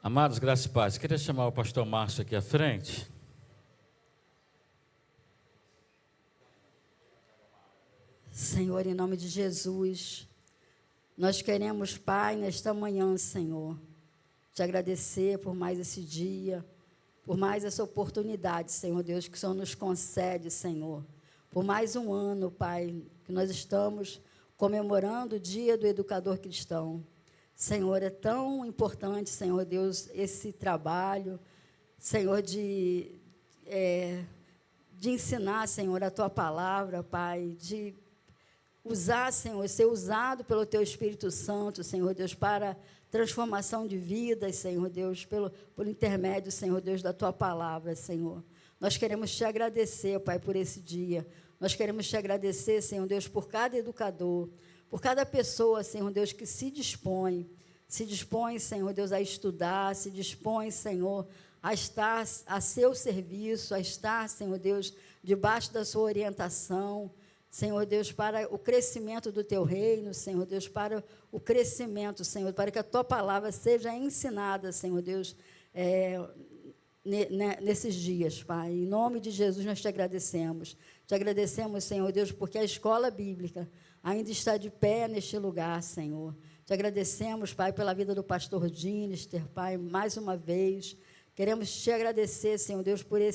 Amados, graças e paz. Queria chamar o pastor Márcio aqui à frente. Senhor, em nome de Jesus, nós queremos, Pai, nesta manhã, Senhor, te agradecer por mais esse dia, por mais essa oportunidade, Senhor Deus, que o Senhor nos concede, Senhor, por mais um ano, Pai, que nós estamos comemorando o Dia do Educador Cristão. Senhor, é tão importante, Senhor Deus, esse trabalho, Senhor, de ensinar, Senhor, a Tua palavra, Pai, de usar, Senhor, ser usado pelo Teu Espírito Santo, Senhor Deus, para transformação de vidas, Senhor Deus, por intermédio, Senhor Deus, da Tua palavra, Senhor. Nós queremos Te agradecer, Pai, por esse dia. Nós queremos Te agradecer, Senhor Deus, por cada educador, por cada pessoa, Senhor Deus, que se dispõe, Senhor Deus, a estudar, se dispõe, Senhor, a estar a seu serviço, a estar, Senhor Deus, debaixo da sua orientação, Senhor Deus, para o crescimento do Teu reino, Senhor Deus, para o crescimento, Senhor, para que a Tua palavra seja ensinada, Senhor Deus, nesses dias, Pai. Em nome de Jesus, nós Te agradecemos. Te agradecemos, Senhor Deus, porque a escola bíblica ainda está de pé neste lugar, Senhor. Te agradecemos, Pai, pela vida do pastor Dinister, Pai, mais uma vez. Queremos Te agradecer, Senhor Deus, por ele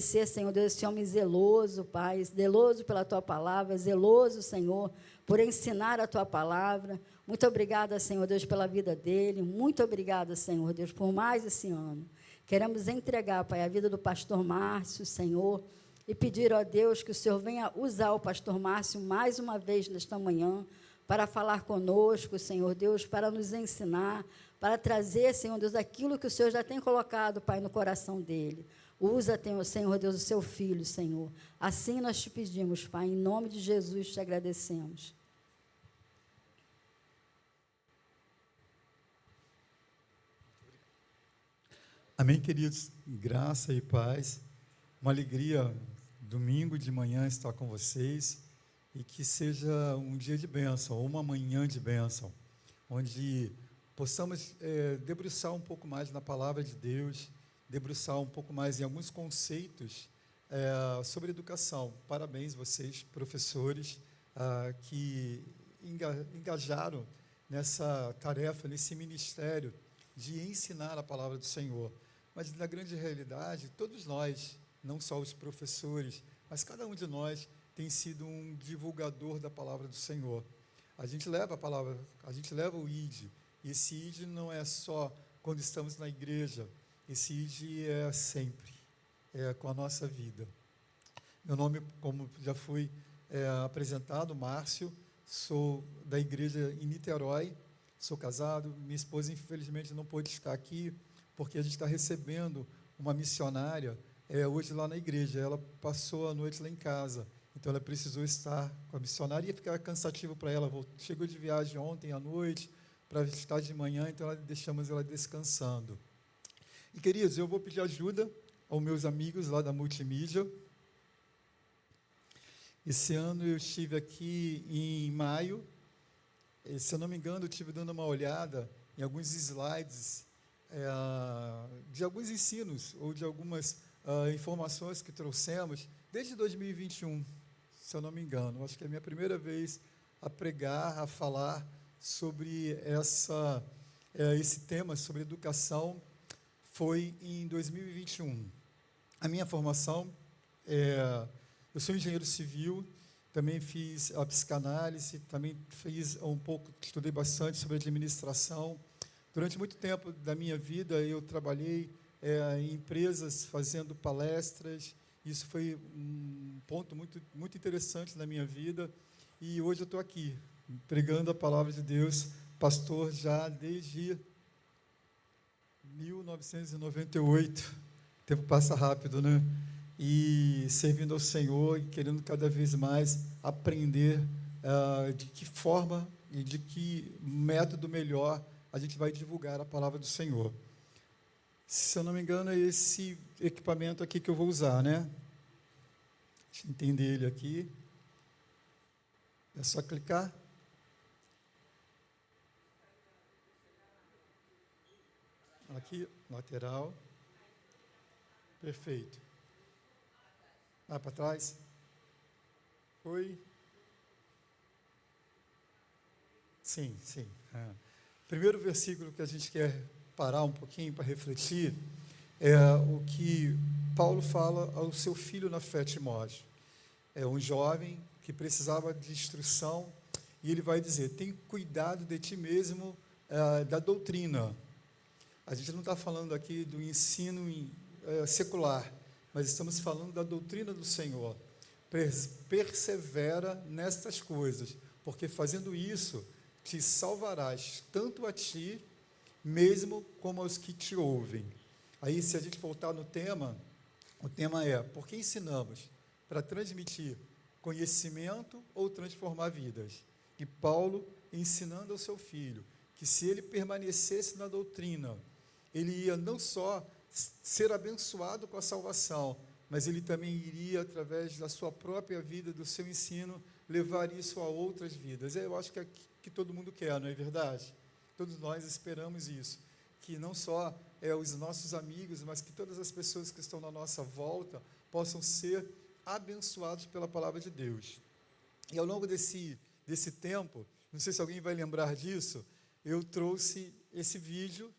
ser, Senhor Deus, esse homem zeloso, Pai, zeloso pela Tua palavra, zeloso, Senhor, por ensinar a Tua palavra. Muito obrigada, Senhor Deus, pela vida dele. Muito obrigada, Senhor Deus, por mais esse ano. Queremos entregar, Pai, a vida do pastor Márcio, Senhor, e pedir, ó Deus, que o Senhor venha usar o pastor Márcio mais uma vez nesta manhã, para falar conosco, Senhor Deus, para nos ensinar, para trazer, Senhor Deus, aquilo que o Senhor já tem colocado, Pai, no coração dele. Usa, Senhor Deus, o seu filho, Senhor. Assim nós te pedimos, Pai, em nome de Jesus te agradecemos. Amém, queridos? Graça e paz. Uma alegria, domingo de manhã, estar com vocês. E que seja um dia de bênção, ou uma manhã de bênção, onde possamos debruçar um pouco mais na palavra de Deus, debruçar um pouco mais em alguns conceitos sobre educação. Parabéns vocês, professores, que engajaram nessa tarefa, nesse ministério de ensinar a palavra do Senhor. Mas, na grande realidade, todos nós, não só os professores, mas cada um de nós tem sido um divulgador da palavra do Senhor. A gente leva a palavra, a gente leva o ID. E esse ID não é só quando estamos na igreja, esse ID é sempre, é com a nossa vida. Meu nome, como já foi apresentado, Márcio, sou da igreja em Niterói, sou casado, minha esposa infelizmente não pôde estar aqui, porque a gente está recebendo uma missionária hoje lá na igreja, ela passou a noite lá em casa, então ela precisou estar com a missionária, ia ficar cansativo para ela, chegou de viagem ontem à noite, para estar de manhã, então deixamos ela descansando. E, queridos, eu vou pedir ajuda aos meus amigos lá da multimídia. Esse ano eu estive aqui em maio, se eu não me engano, eu estive dando uma olhada em alguns slides de alguns ensinos ou de algumas informações que trouxemos desde 2021, se eu não me engano. Acho que é a minha primeira vez a pregar, a falar sobre esse tema, sobre educação, foi em 2021. A minha formação, eu sou engenheiro civil, também fiz a psicanálise, também estudei bastante sobre administração. Durante muito tempo da minha vida, eu trabalhei em empresas fazendo palestras. Isso foi um ponto muito, muito interessante na minha vida. E hoje eu estou aqui, pregando a palavra de Deus, pastor já desde 1998. O tempo passa rápido, né? E servindo ao Senhor e querendo cada vez mais aprender de que forma e de que método melhor a gente vai divulgar a palavra do Senhor. Se eu não me engano, é esse equipamento aqui que eu vou usar, né? Deixa eu entender ele aqui. É só clicar. Aqui, lateral. Perfeito. Lá para trás. Foi. Sim, sim. Primeiro versículo que a gente quer parar um pouquinho para refletir é o que Paulo fala ao seu filho na fé, Timóteo. É um jovem que precisava de instrução e ele vai dizer: tem cuidado de ti mesmo, da doutrina. A gente não está falando aqui do ensino secular, mas estamos falando da doutrina do Senhor. Persevera nestas coisas, porque fazendo isso te salvarás tanto a ti mesmo como aos que te ouvem. Aí, se a gente voltar no tema, o tema é: por que ensinamos? Para transmitir conhecimento ou transformar vidas? E Paulo ensinando ao seu filho que, se ele permanecesse na doutrina, ele ia não só ser abençoado com a salvação, mas ele também iria, através da sua própria vida, do seu ensino, levar isso a outras vidas. Eu acho que é que todo mundo quer, não é verdade? Todos nós esperamos isso, que não só os nossos amigos, mas que todas as pessoas que estão na nossa volta possam ser abençoados pela palavra de Deus. E ao longo desse tempo, não sei se alguém vai lembrar disso, eu trouxe esse vídeo,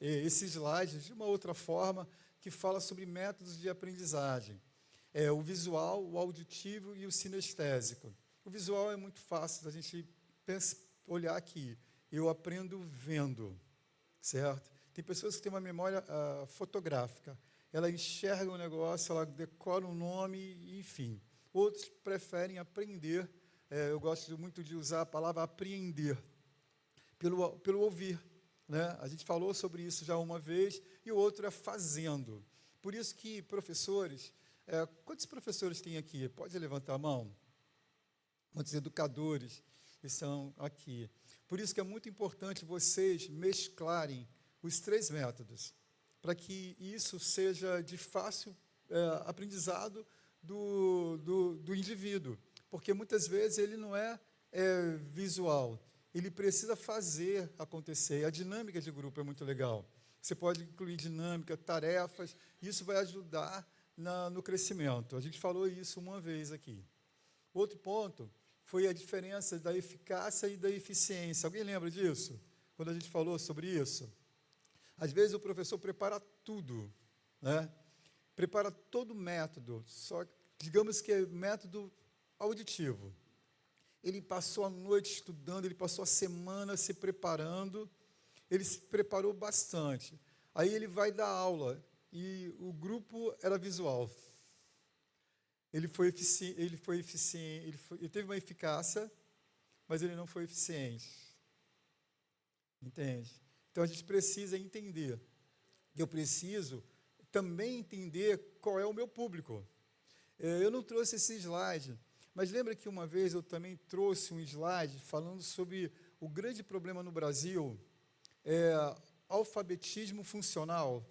esse slide, de uma outra forma, que fala sobre métodos de aprendizagem. O visual, o auditivo e o sinestésico. O visual é muito fácil da gente olhar aqui. Eu aprendo vendo, certo? Tem pessoas que têm uma memória fotográfica. Ela enxerga um negócio, ela decora um nome, enfim. Outros preferem aprender. Eu gosto muito de usar a palavra apreender, pelo ouvir. Né? A gente falou sobre isso já uma vez, e o outro é fazendo. Por isso que professores, quantos professores tem aqui? Pode levantar a mão? Quantos educadores estão aqui? Por isso que é muito importante vocês mesclarem os 3 métodos, para que isso seja de fácil aprendizado do indivíduo, porque muitas vezes ele não é visual, ele precisa fazer acontecer. A dinâmica de grupo é muito legal. Você pode incluir dinâmica, tarefas, isso vai ajudar no crescimento. A gente falou isso uma vez aqui. Outro ponto foi a diferença da eficácia e da eficiência. Alguém lembra disso? Quando a gente falou sobre isso? Às vezes o professor prepara tudo, né? Prepara todo o método, só digamos que é método auditivo. Ele passou a noite estudando, ele passou a semana se preparando, ele se preparou bastante. Aí ele vai dar aula, e o grupo era visual. Ele teve uma eficácia, mas ele não foi eficiente. Entende? Então a gente precisa entender. Eu preciso também entender qual é o meu público. Eu não trouxe esse slide, mas lembra que uma vez eu também trouxe um slide falando sobre o grande problema no Brasil, alfabetismo funcional.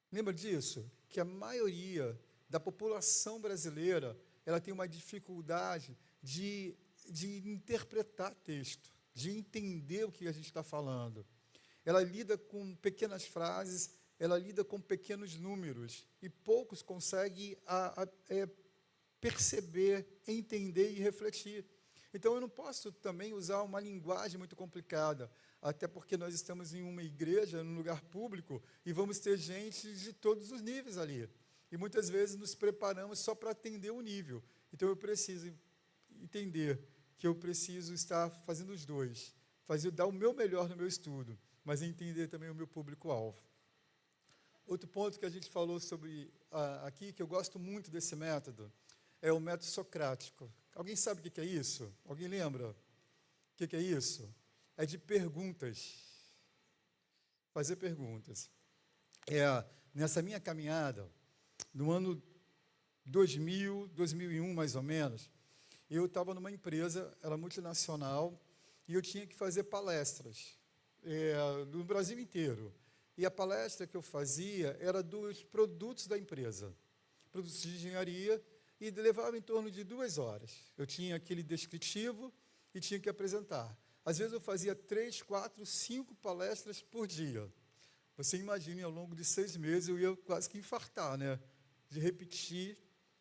Lembra disso? Que a maioria da população brasileira, ela tem uma dificuldade de interpretar texto, de entender o que a gente está falando. Ela lida com pequenas frases, ela lida com pequenos números, e poucos conseguem perceber, entender e refletir. Então, eu não posso também usar uma linguagem muito complicada, até porque nós estamos em uma igreja, num lugar público, e vamos ter gente de todos os níveis ali. E muitas vezes nos preparamos só para atender o nível. Então, eu preciso entender que eu preciso estar fazendo os dois, dar o meu melhor no meu estudo, mas entender também o meu público-alvo. Outro ponto que a gente falou sobre aqui, que eu gosto muito desse método, é o método socrático. Alguém sabe o que é isso? Alguém lembra? O que é isso? É de perguntas. Fazer perguntas. Nessa minha caminhada, no ano 2000, 2001 mais ou menos, eu estava numa empresa, era multinacional, e eu tinha que fazer palestras no Brasil inteiro. E a palestra que eu fazia era dos produtos da empresa, produtos de engenharia, e levava em torno de 2 horas. Eu tinha aquele descritivo e tinha que apresentar. Às vezes eu fazia 3, 4, 5 palestras por dia. Você imagine, ao longo de 6 meses, eu ia quase que infartar, né? De repetir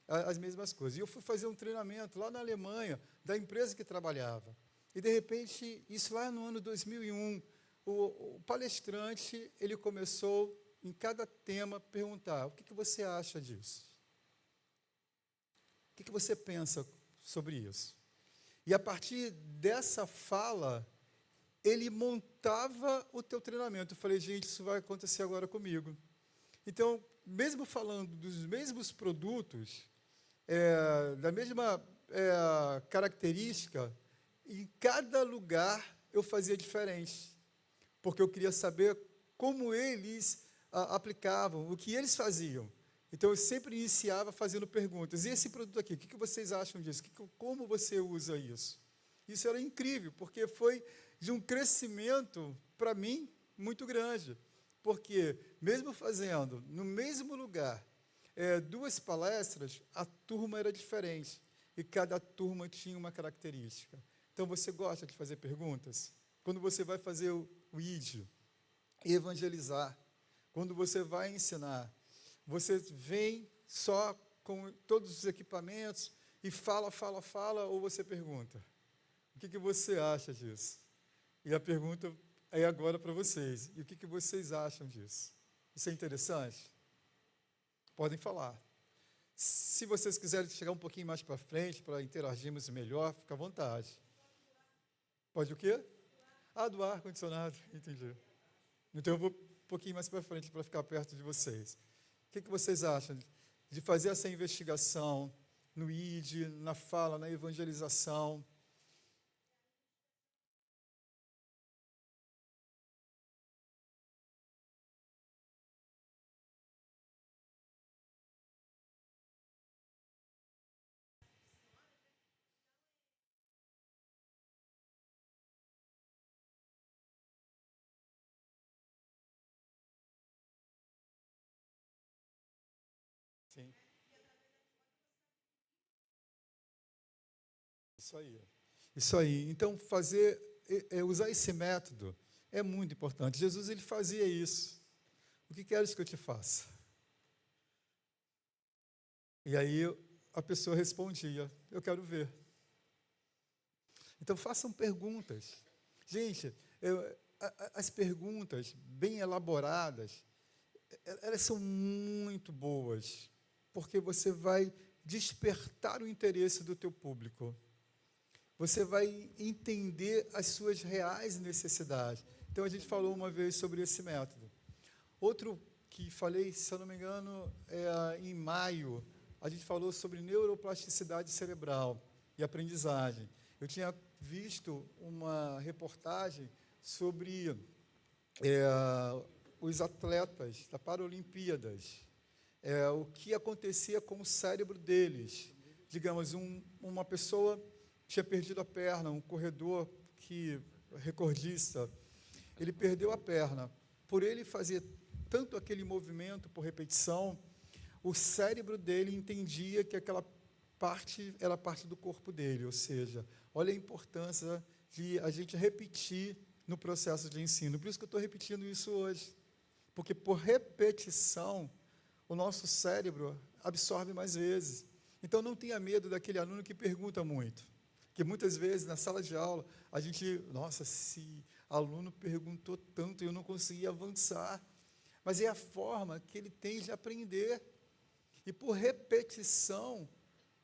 as mesmas coisas. E eu fui fazer um treinamento lá na Alemanha, da empresa que trabalhava. E, de repente, isso lá no ano 2001, o palestrante, ele começou, em cada tema, perguntar: o que você acha disso? O que você pensa sobre isso? E, a partir dessa fala, ele montava o teu treinamento. Eu falei: gente, isso vai acontecer agora comigo. Então, mesmo falando dos mesmos produtos, da mesma característica, em cada lugar eu fazia diferente, porque eu queria saber como eles aplicavam, o que eles faziam. Então, eu sempre iniciava fazendo perguntas. E esse produto aqui, o que vocês acham disso? Como você usa isso? Isso era incrível, porque foi de um crescimento, para mim, muito grande. Porque, mesmo fazendo no mesmo lugar 2 palestras, a turma era diferente. E cada turma tinha uma característica. Então, você gosta de fazer perguntas? Quando você vai fazer o ID, evangelizar, quando você vai ensinar, você vem só com todos os equipamentos e fala, ou você pergunta? O que você acha disso? E a pergunta é agora para vocês. E o que vocês acham disso? Isso é interessante? Podem falar. Se vocês quiserem chegar um pouquinho mais para frente, para interagirmos melhor, fica à vontade. Pode o quê? Do ar-condicionado, entendi. Então, eu vou um pouquinho mais para frente, para ficar perto de vocês. O que vocês acham de fazer essa investigação no ID, na fala, na evangelização? Sim. Isso aí. Isso aí. Então, usar esse método é muito importante. Jesus, ele fazia isso. O que queres que eu te faça? E aí a pessoa respondia: eu quero ver. Então, façam perguntas. Gente, as perguntas bem elaboradas, elas são muito boas, porque você vai despertar o interesse do teu público. Você vai entender as suas reais necessidades. Então, a gente falou uma vez sobre esse método. Outro que falei, se eu não me engano, em maio, a gente falou sobre neuroplasticidade cerebral e aprendizagem. Eu tinha visto uma reportagem sobre os atletas da Paralimpíadas, o que acontecia com o cérebro deles. Digamos, uma pessoa tinha perdido a perna, um corredor recordista, ele perdeu a perna. Por ele fazer tanto aquele movimento por repetição, o cérebro dele entendia que aquela parte era parte do corpo dele, ou seja, olha a importância de a gente repetir no processo de ensino. Por isso que eu estou repetindo isso hoje, porque por repetição, o nosso cérebro absorve mais vezes. Então, não tenha medo daquele aluno que pergunta muito, que muitas vezes, na sala de aula, a gente, nossa, esse aluno perguntou tanto e eu não consegui avançar. Mas é a forma que ele tem de aprender. E por repetição,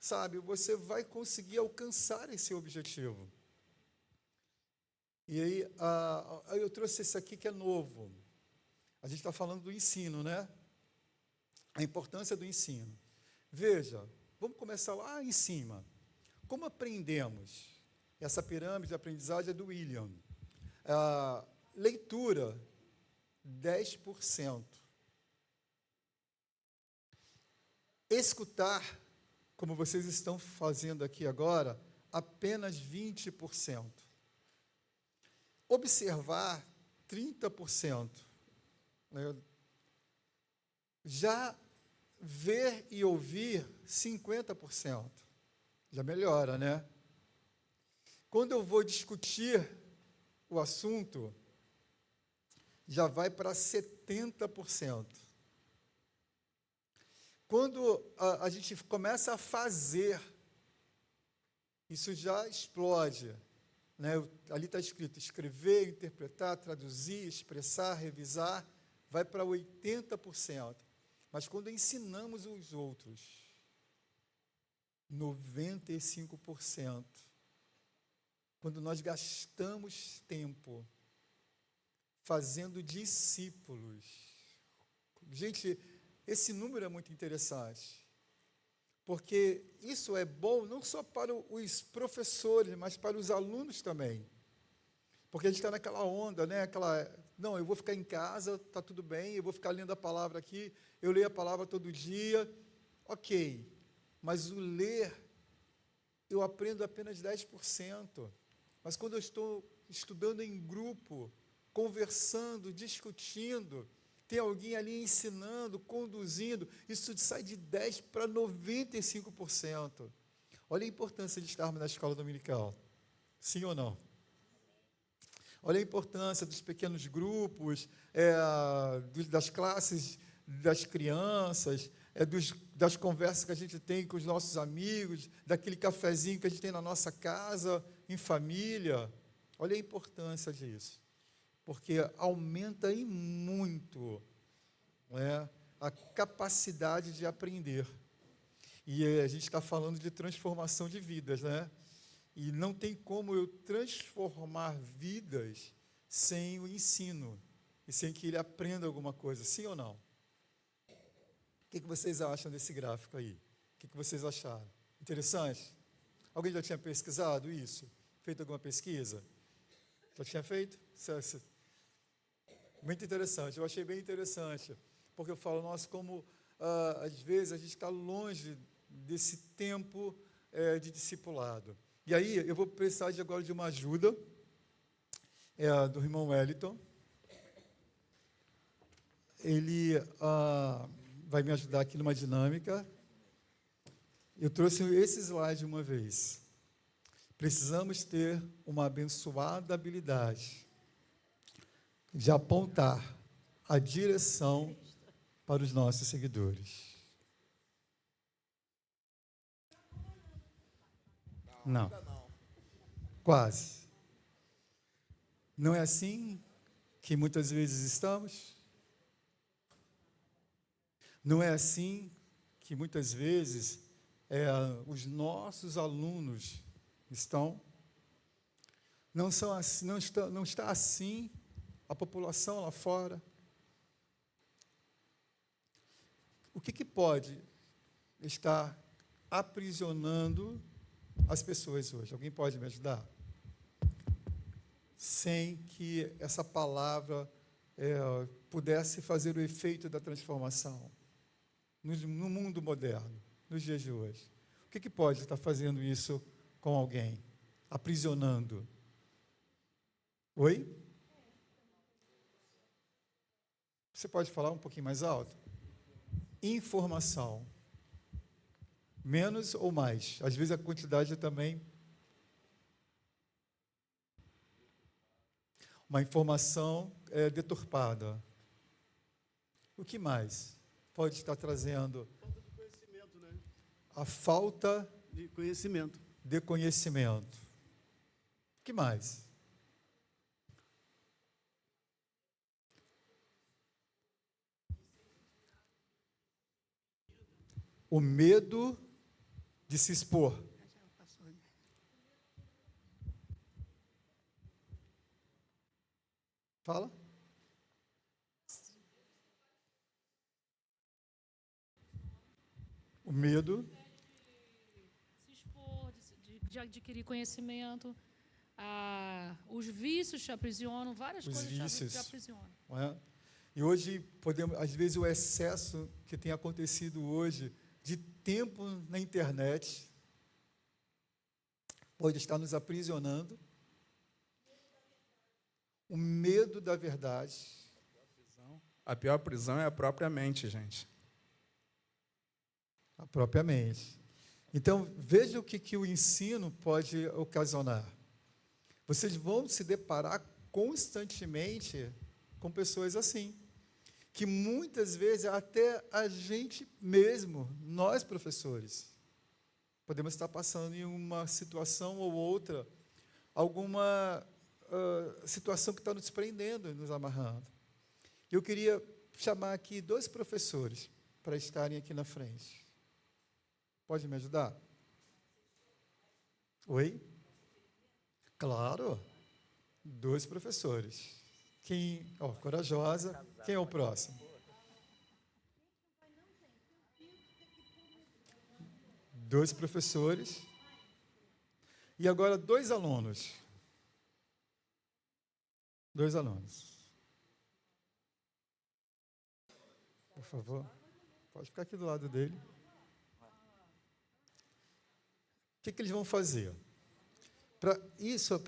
sabe, você vai conseguir alcançar esse objetivo. E aí, eu trouxe esse aqui que é novo. A gente está falando do ensino, né? A importância do ensino. Veja, vamos começar lá em cima. Como aprendemos? Essa pirâmide de aprendizagem é do William. Leitura, 10%. Escutar, como vocês estão fazendo aqui agora, apenas 20%. Observar, 30%. Já ver e ouvir 50%. Já melhora, né? Quando eu vou discutir o assunto, já vai para 70%. Quando a gente começa a fazer, isso já explode, né? Ali está escrito escrever, interpretar, traduzir, expressar, revisar, vai para 80%. Mas quando ensinamos os outros, 95%. Quando nós gastamos tempo fazendo discípulos. Gente, esse número é muito interessante, porque isso é bom não só para os professores, mas para os alunos também. Porque a gente está naquela onda, né? Não, eu vou ficar em casa, está tudo bem, eu vou ficar lendo a palavra aqui, eu leio a palavra todo dia, ok. Mas o ler, eu aprendo apenas 10%. Mas quando eu estou estudando em grupo, conversando, discutindo, tem alguém ali ensinando, conduzindo, isso sai de 10% para 95%. Olha a importância de estarmos na escola dominical. Sim ou não? Olha a importância dos pequenos grupos, das classes das crianças, das conversas que a gente tem com os nossos amigos, daquele cafezinho que a gente tem na nossa casa, em família. Olha a importância disso, porque aumenta em muito, né, a capacidade de aprender. E a gente está falando de transformação de vidas, né? E não tem como eu transformar vidas sem o ensino e sem que ele aprenda alguma coisa, sim ou não? O que vocês acham desse gráfico aí? O que vocês acharam? Interessante? Alguém já tinha pesquisado isso? Feito alguma pesquisa? Já tinha feito? Muito interessante, eu achei bem interessante, porque eu falo, nossa, como às vezes a gente está longe desse tempo de discipulado. E aí, eu vou precisar agora de uma ajuda do irmão Wellington. Ele vai me ajudar aqui numa dinâmica. Eu trouxe esse slide uma vez. Precisamos ter uma abençoada habilidade de apontar a direção para os nossos seguidores. Não. Quase. Não é assim que muitas vezes estamos? Não é assim que muitas vezes os nossos alunos estão? Não está assim a população lá fora? O que pode estar aprisionando as pessoas hoje? Alguém pode me ajudar? Sem que essa palavra pudesse fazer o efeito da transformação no mundo moderno, nos dias de hoje. O que pode estar fazendo isso com alguém? Aprisionando. Oi? Você pode falar um pouquinho mais alto? Informação. Menos ou mais? Às vezes a quantidade também. Uma informação deturpada. O que mais pode estar trazendo? Falta de conhecimento, né? A falta De conhecimento. de conhecimento. O que mais? O medo de se expor. Fala. O medo. Se expor, de adquirir conhecimento. Os vícios te aprisionam, várias Os coisas vícios. te aprisionam. Não é? E hoje, às vezes, o excesso que tem acontecido hoje de tempo na internet pode estar nos aprisionando. O medo da verdade. A pior prisão é a própria mente, gente. a própria mente. Então, veja o que o ensino pode ocasionar. Vocês vão se deparar constantemente com pessoas assim, que muitas vezes até a gente mesmo, nós professores, podemos estar passando em uma situação ou outra, alguma situação que está nos prendendo, nos amarrando. Eu queria chamar aqui 2 professores para estarem aqui na frente. Pode me ajudar? Oi? Claro. 2 professores. Quem, corajosa. Quem é o próximo? 2 professores. E agora 2 alunos. 2 alunos. Por favor. Pode ficar aqui do lado dele. O que eles vão fazer? Para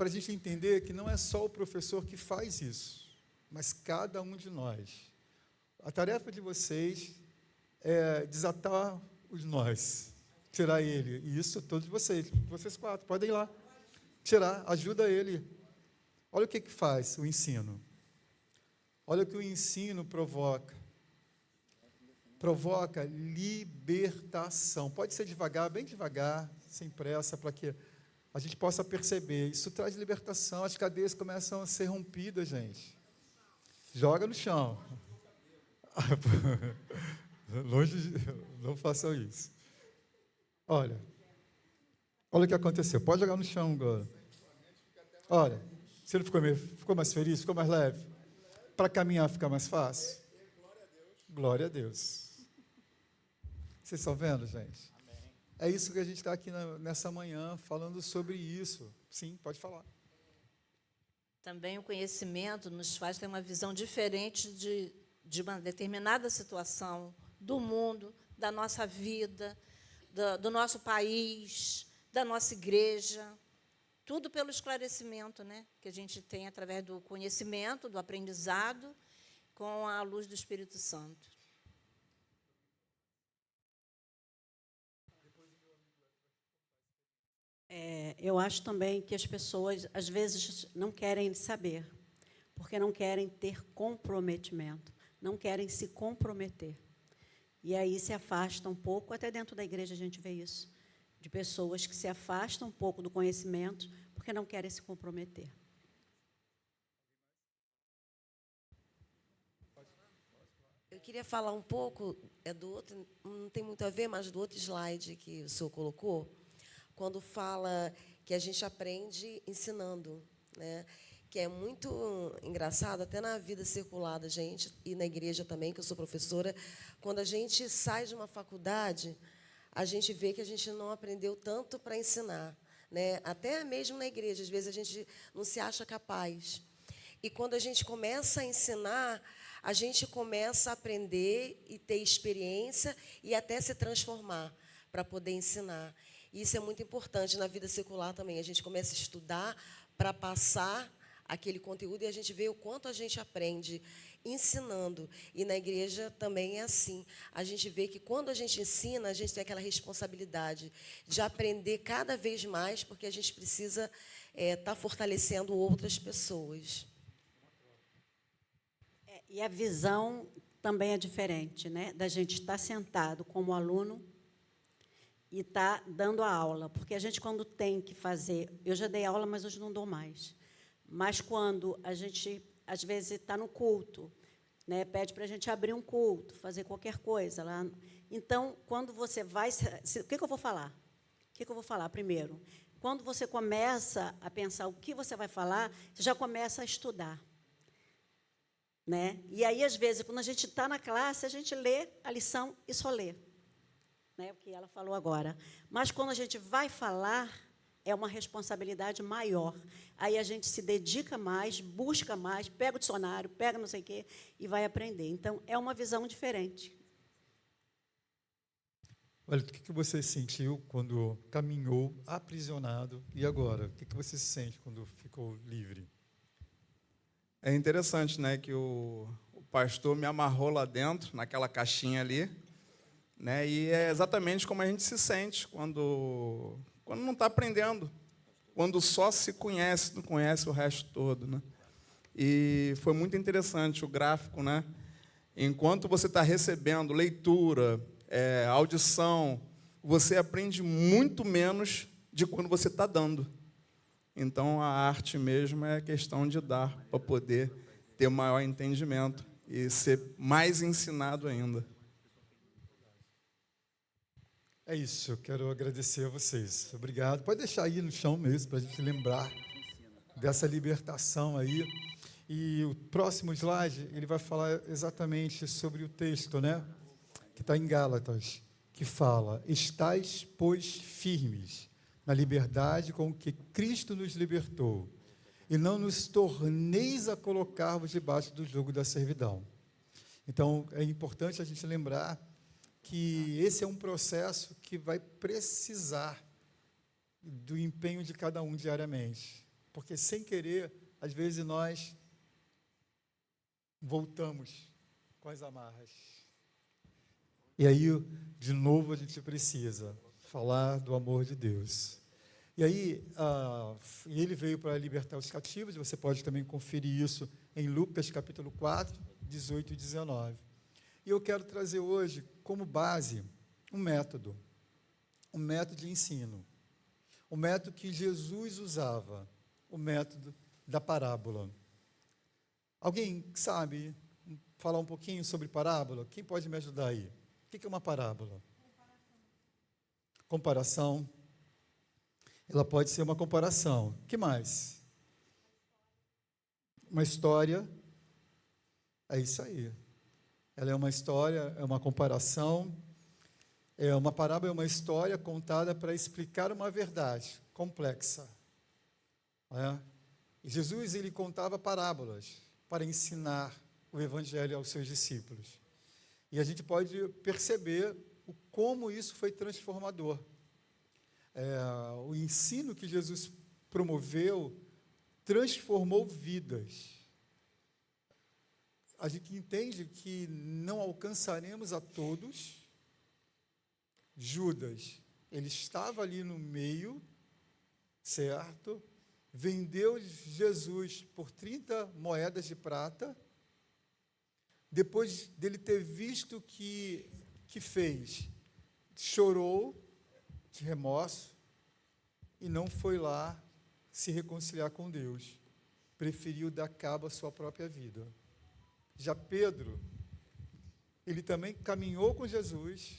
a gente entender que não é só o professor que faz isso, mas cada um de nós. A tarefa de vocês é desatar os nós, tirar ele. E isso todos vocês 4, podem ir lá. Tirar, ajuda ele. Olha o que faz o ensino. Olha o que o ensino provoca. Provoca libertação. Pode ser devagar, bem devagar, sem pressa, para que a gente possa perceber. Isso traz libertação, as cadeias começam a ser rompidas, gente. Joga no chão. Longe, não façam isso. Olha o que aconteceu. Pode jogar no chão agora. Olha, você não ficou mais feliz, ficou mais leve? Para caminhar fica mais fácil? Glória a Deus. Vocês estão vendo, gente? Amém. É isso que a gente está aqui nessa manhã, falando sobre isso. Sim, pode falar. Também o conhecimento nos faz ter uma visão diferente de uma determinada situação, do mundo, da nossa vida, do nosso país, da nossa igreja. Tudo pelo esclarecimento, né, que a gente tem através do conhecimento, do aprendizado, com a luz do Espírito Santo. Eu acho também que as pessoas, às vezes, não querem saber, porque não querem ter comprometimento, não querem se comprometer. E aí se afastam um pouco, até dentro da igreja a gente vê isso, de pessoas que se afastam um pouco do conhecimento, porque não querem se comprometer. Eu queria falar um pouco, do outro, não tem muito a ver, mas do outro slide que o senhor colocou, quando fala que a gente aprende ensinando, né? Que é muito engraçado, até na vida circular da gente, e na igreja também, que eu sou professora, quando a gente sai de uma faculdade, a gente vê que a gente não aprendeu tanto para ensinar, né? Até mesmo na igreja, às vezes a gente não se acha capaz. E quando a gente começa a ensinar, a gente começa a aprender e ter experiência e até se transformar para poder ensinar. E isso é muito importante na vida secular também. A gente começa a estudar para passar aquele conteúdo e a gente vê o quanto a gente aprende ensinando. E na igreja também é assim. A gente vê que quando a gente ensina, a gente tem aquela responsabilidade de aprender cada vez mais, porque a gente precisa estar fortalecendo outras pessoas. E a visão também é diferente, né? Da gente estar sentado como aluno e estar dando a aula. Porque a gente, quando tem que fazer... Eu já dei aula, mas hoje não dou mais. Mas quando a gente, às vezes, está no culto, né? Pede para a gente abrir um culto, fazer qualquer coisa lá. Então, quando você vai... O que eu vou falar? O que eu vou falar primeiro? Quando você começa a pensar o que você vai falar, você já começa a estudar. Né? E aí, às vezes, quando a gente está na classe, a gente lê a lição e só lê. Né? O que ela falou agora. Mas, quando a gente vai falar, é uma responsabilidade maior. Aí a gente se dedica mais, busca mais, pega o dicionário, pega não sei o quê, e vai aprender. Então, é uma visão diferente. Olha, o que você sentiu quando caminhou aprisionado? E agora? O que você sente quando ficou livre? É interessante, né, que o pastor me amarrou lá dentro, naquela caixinha ali, né? E é exatamente como a gente se sente quando não está aprendendo, quando só se conhece, não conhece o resto todo, né? E foi muito interessante o gráfico, né? Enquanto você está recebendo leitura, audição, você aprende muito menos de quando você está dando. Então, a arte mesmo é questão de dar, para poder ter maior entendimento e ser mais ensinado ainda. É isso, eu quero agradecer a vocês. Obrigado. Pode deixar aí no chão mesmo, para a gente lembrar dessa libertação aí. E o próximo slide, ele vai falar exatamente sobre o texto, né? Que está em Gálatas, que fala: estais, pois, firmes na liberdade com que Cristo nos libertou, e não nos torneis a colocar-vos debaixo do jugo da servidão. Então, é importante a gente lembrar que esse é um processo que vai precisar do empenho de cada um diariamente, porque, sem querer, às vezes nós voltamos com as amarras. E aí, de novo, a gente precisa falar do amor de Deus. E aí, ele veio para libertar os cativos, você pode também conferir isso em Lucas, capítulo 4, 18 e 19. E eu quero trazer hoje, como base, um método de ensino, o método que Jesus usava, o método da parábola. Alguém sabe falar um pouquinho sobre parábola? Quem pode me ajudar aí? O que é uma parábola? Comparação. Ela pode ser uma comparação. O que mais? Uma história. É isso aí. Ela é uma história, é uma comparação. Uma parábola é uma história contada para explicar uma verdade complexa. E Jesus, ele contava parábolas para ensinar o evangelho aos seus discípulos. E a gente pode perceber como isso foi transformador. O ensino que Jesus promoveu transformou vidas. A gente entende que não alcançaremos a todos. Judas, ele estava ali no meio, certo? Vendeu Jesus por 30 moedas de prata. Depois dele ter visto que fez, chorou de remorso e não foi lá se reconciliar com Deus. Preferiu dar cabo à sua própria vida. Já Pedro, ele também caminhou com Jesus.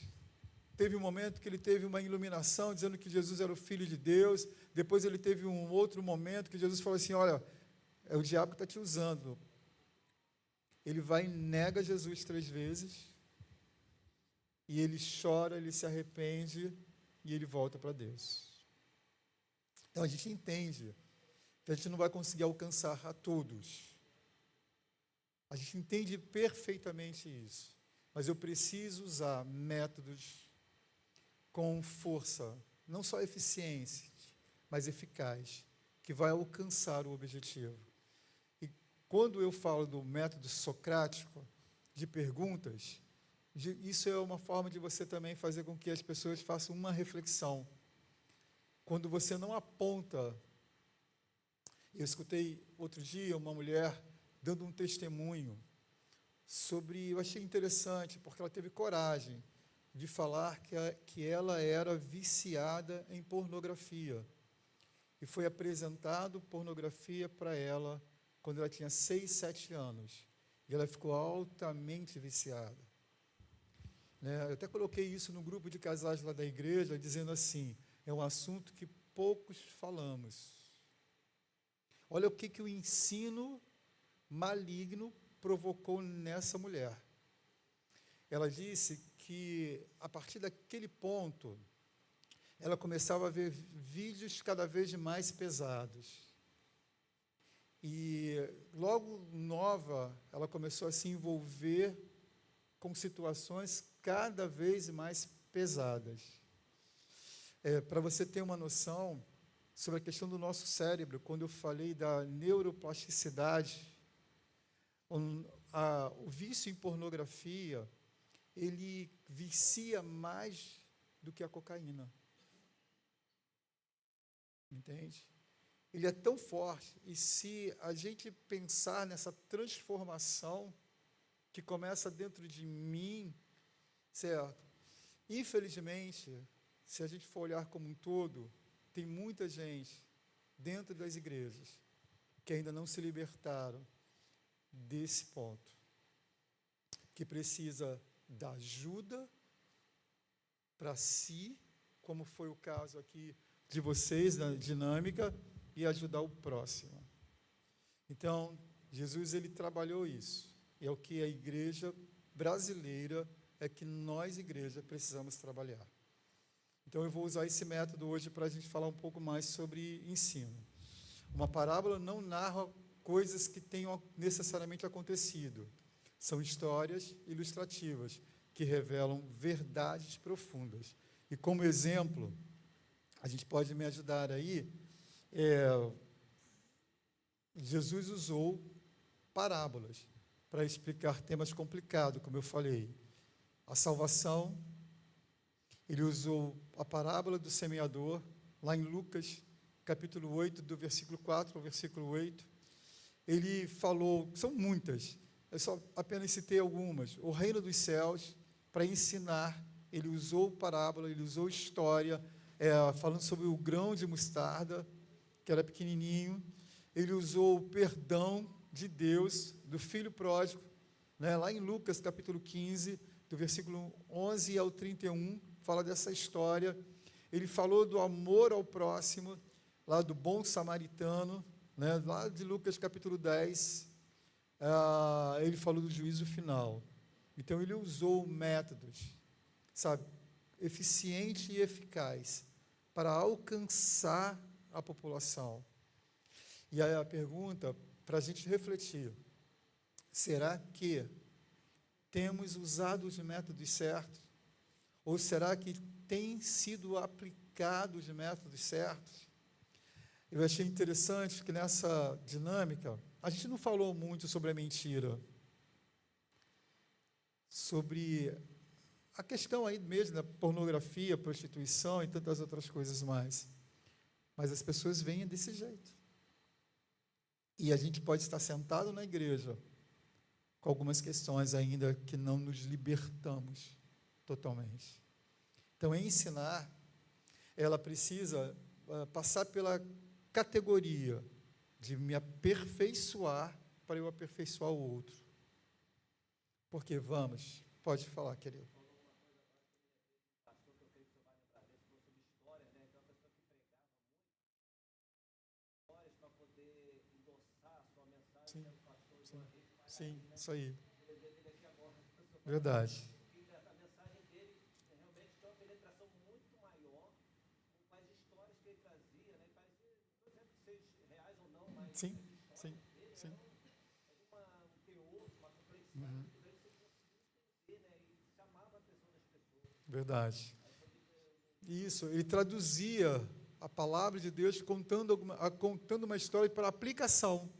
Teve um momento que ele teve uma iluminação, dizendo que Jesus era o Filho de Deus. Depois ele teve um outro momento que Jesus falou assim: olha, é o diabo que está te usando. Ele vai e nega Jesus 3 vezes. E ele chora, ele se arrepende e ele volta para Deus. Então a gente entende que a gente não vai conseguir alcançar a todos. A gente entende perfeitamente isso. Mas eu preciso usar métodos com força, não só eficiência, mas eficaz, que vai alcançar o objetivo. E quando eu falo do método socrático, de perguntas, isso é uma forma de você também fazer com que as pessoas façam uma reflexão. Quando você não aponta. Eu escutei outro dia uma mulher dando um testemunho sobre, eu achei interessante, porque ela teve coragem de falar que ela era viciada em pornografia. E foi apresentado pornografia para ela quando ela tinha 6, 7 anos. E ela ficou altamente viciada. Eu até coloquei isso no grupo de casais lá da igreja, dizendo assim: é um assunto que poucos falamos. Olha o que o ensino maligno provocou nessa mulher. Ela disse que, a partir daquele ponto, ela começava a ver vídeos cada vez mais pesados. E, logo nova, ela começou a se envolver com situações cada vez mais pesadas. Para você ter uma noção sobre a questão do nosso cérebro, quando eu falei da neuroplasticidade, o vício em pornografia, ele vicia mais do que a cocaína. Entende? Ele é tão forte, e se a gente pensar nessa transformação que começa dentro de mim, certo? Infelizmente, se a gente for olhar como um todo, tem muita gente dentro das igrejas que ainda não se libertaram desse ponto, que precisa da ajuda para si, como foi o caso aqui de vocês, na dinâmica, e ajudar o próximo. Então, Jesus, ele trabalhou isso, e é o que a igreja brasileira, é que nós, igreja, precisamos trabalhar. Então, eu vou usar esse método hoje para a gente falar um pouco mais sobre ensino. Uma parábola não narra coisas que tenham necessariamente acontecido. São histórias ilustrativas que revelam verdades profundas. E como exemplo, a gente pode me ajudar aí, Jesus usou parábolas para explicar temas complicados, como eu falei. A salvação, ele usou a parábola do semeador, lá em Lucas, capítulo 8, do versículo 4 ao versículo 8. Ele falou, são muitas, eu só apenas citei algumas. O reino dos céus, para ensinar, ele usou parábola, ele usou história, falando sobre o grão de mostarda, que era pequenininho. Ele usou o perdão de Deus, do filho pródigo, né? Lá em Lucas, capítulo 15, do versículo 11 ao 31, fala dessa história. Ele falou do amor ao próximo, lá do bom samaritano, né? Lá de Lucas, capítulo 10, ele falou do juízo final. Então, ele usou métodos, sabe, eficiente e eficaz, para alcançar a população. E aí a pergunta, para a gente refletir, será que temos usado os métodos certos? Ou será que tem sido aplicados os métodos certos? Eu achei interessante que nessa dinâmica, a gente não falou muito sobre a mentira, sobre a questão aí mesmo da pornografia, prostituição e tantas outras coisas mais. Mas as pessoas veem desse jeito. E a gente pode estar sentado na igreja com algumas questões ainda que não nos libertamos totalmente. Então, ensinar, ela precisa passar pela categoria de me aperfeiçoar para eu aperfeiçoar o outro. Porque, pode falar, querido. Sim, isso aí. Verdade. A mensagem dele realmente tinha uma penetração muito maior com as histórias que ele trazia, né? Parecia, não exemplo que seja reais ou não, mas sim. Um teor, uma complexidade que você conseguia entender, né? E chamava a atenção das pessoas. Verdade. Isso, ele traduzia a palavra de Deus contando uma história para aplicação.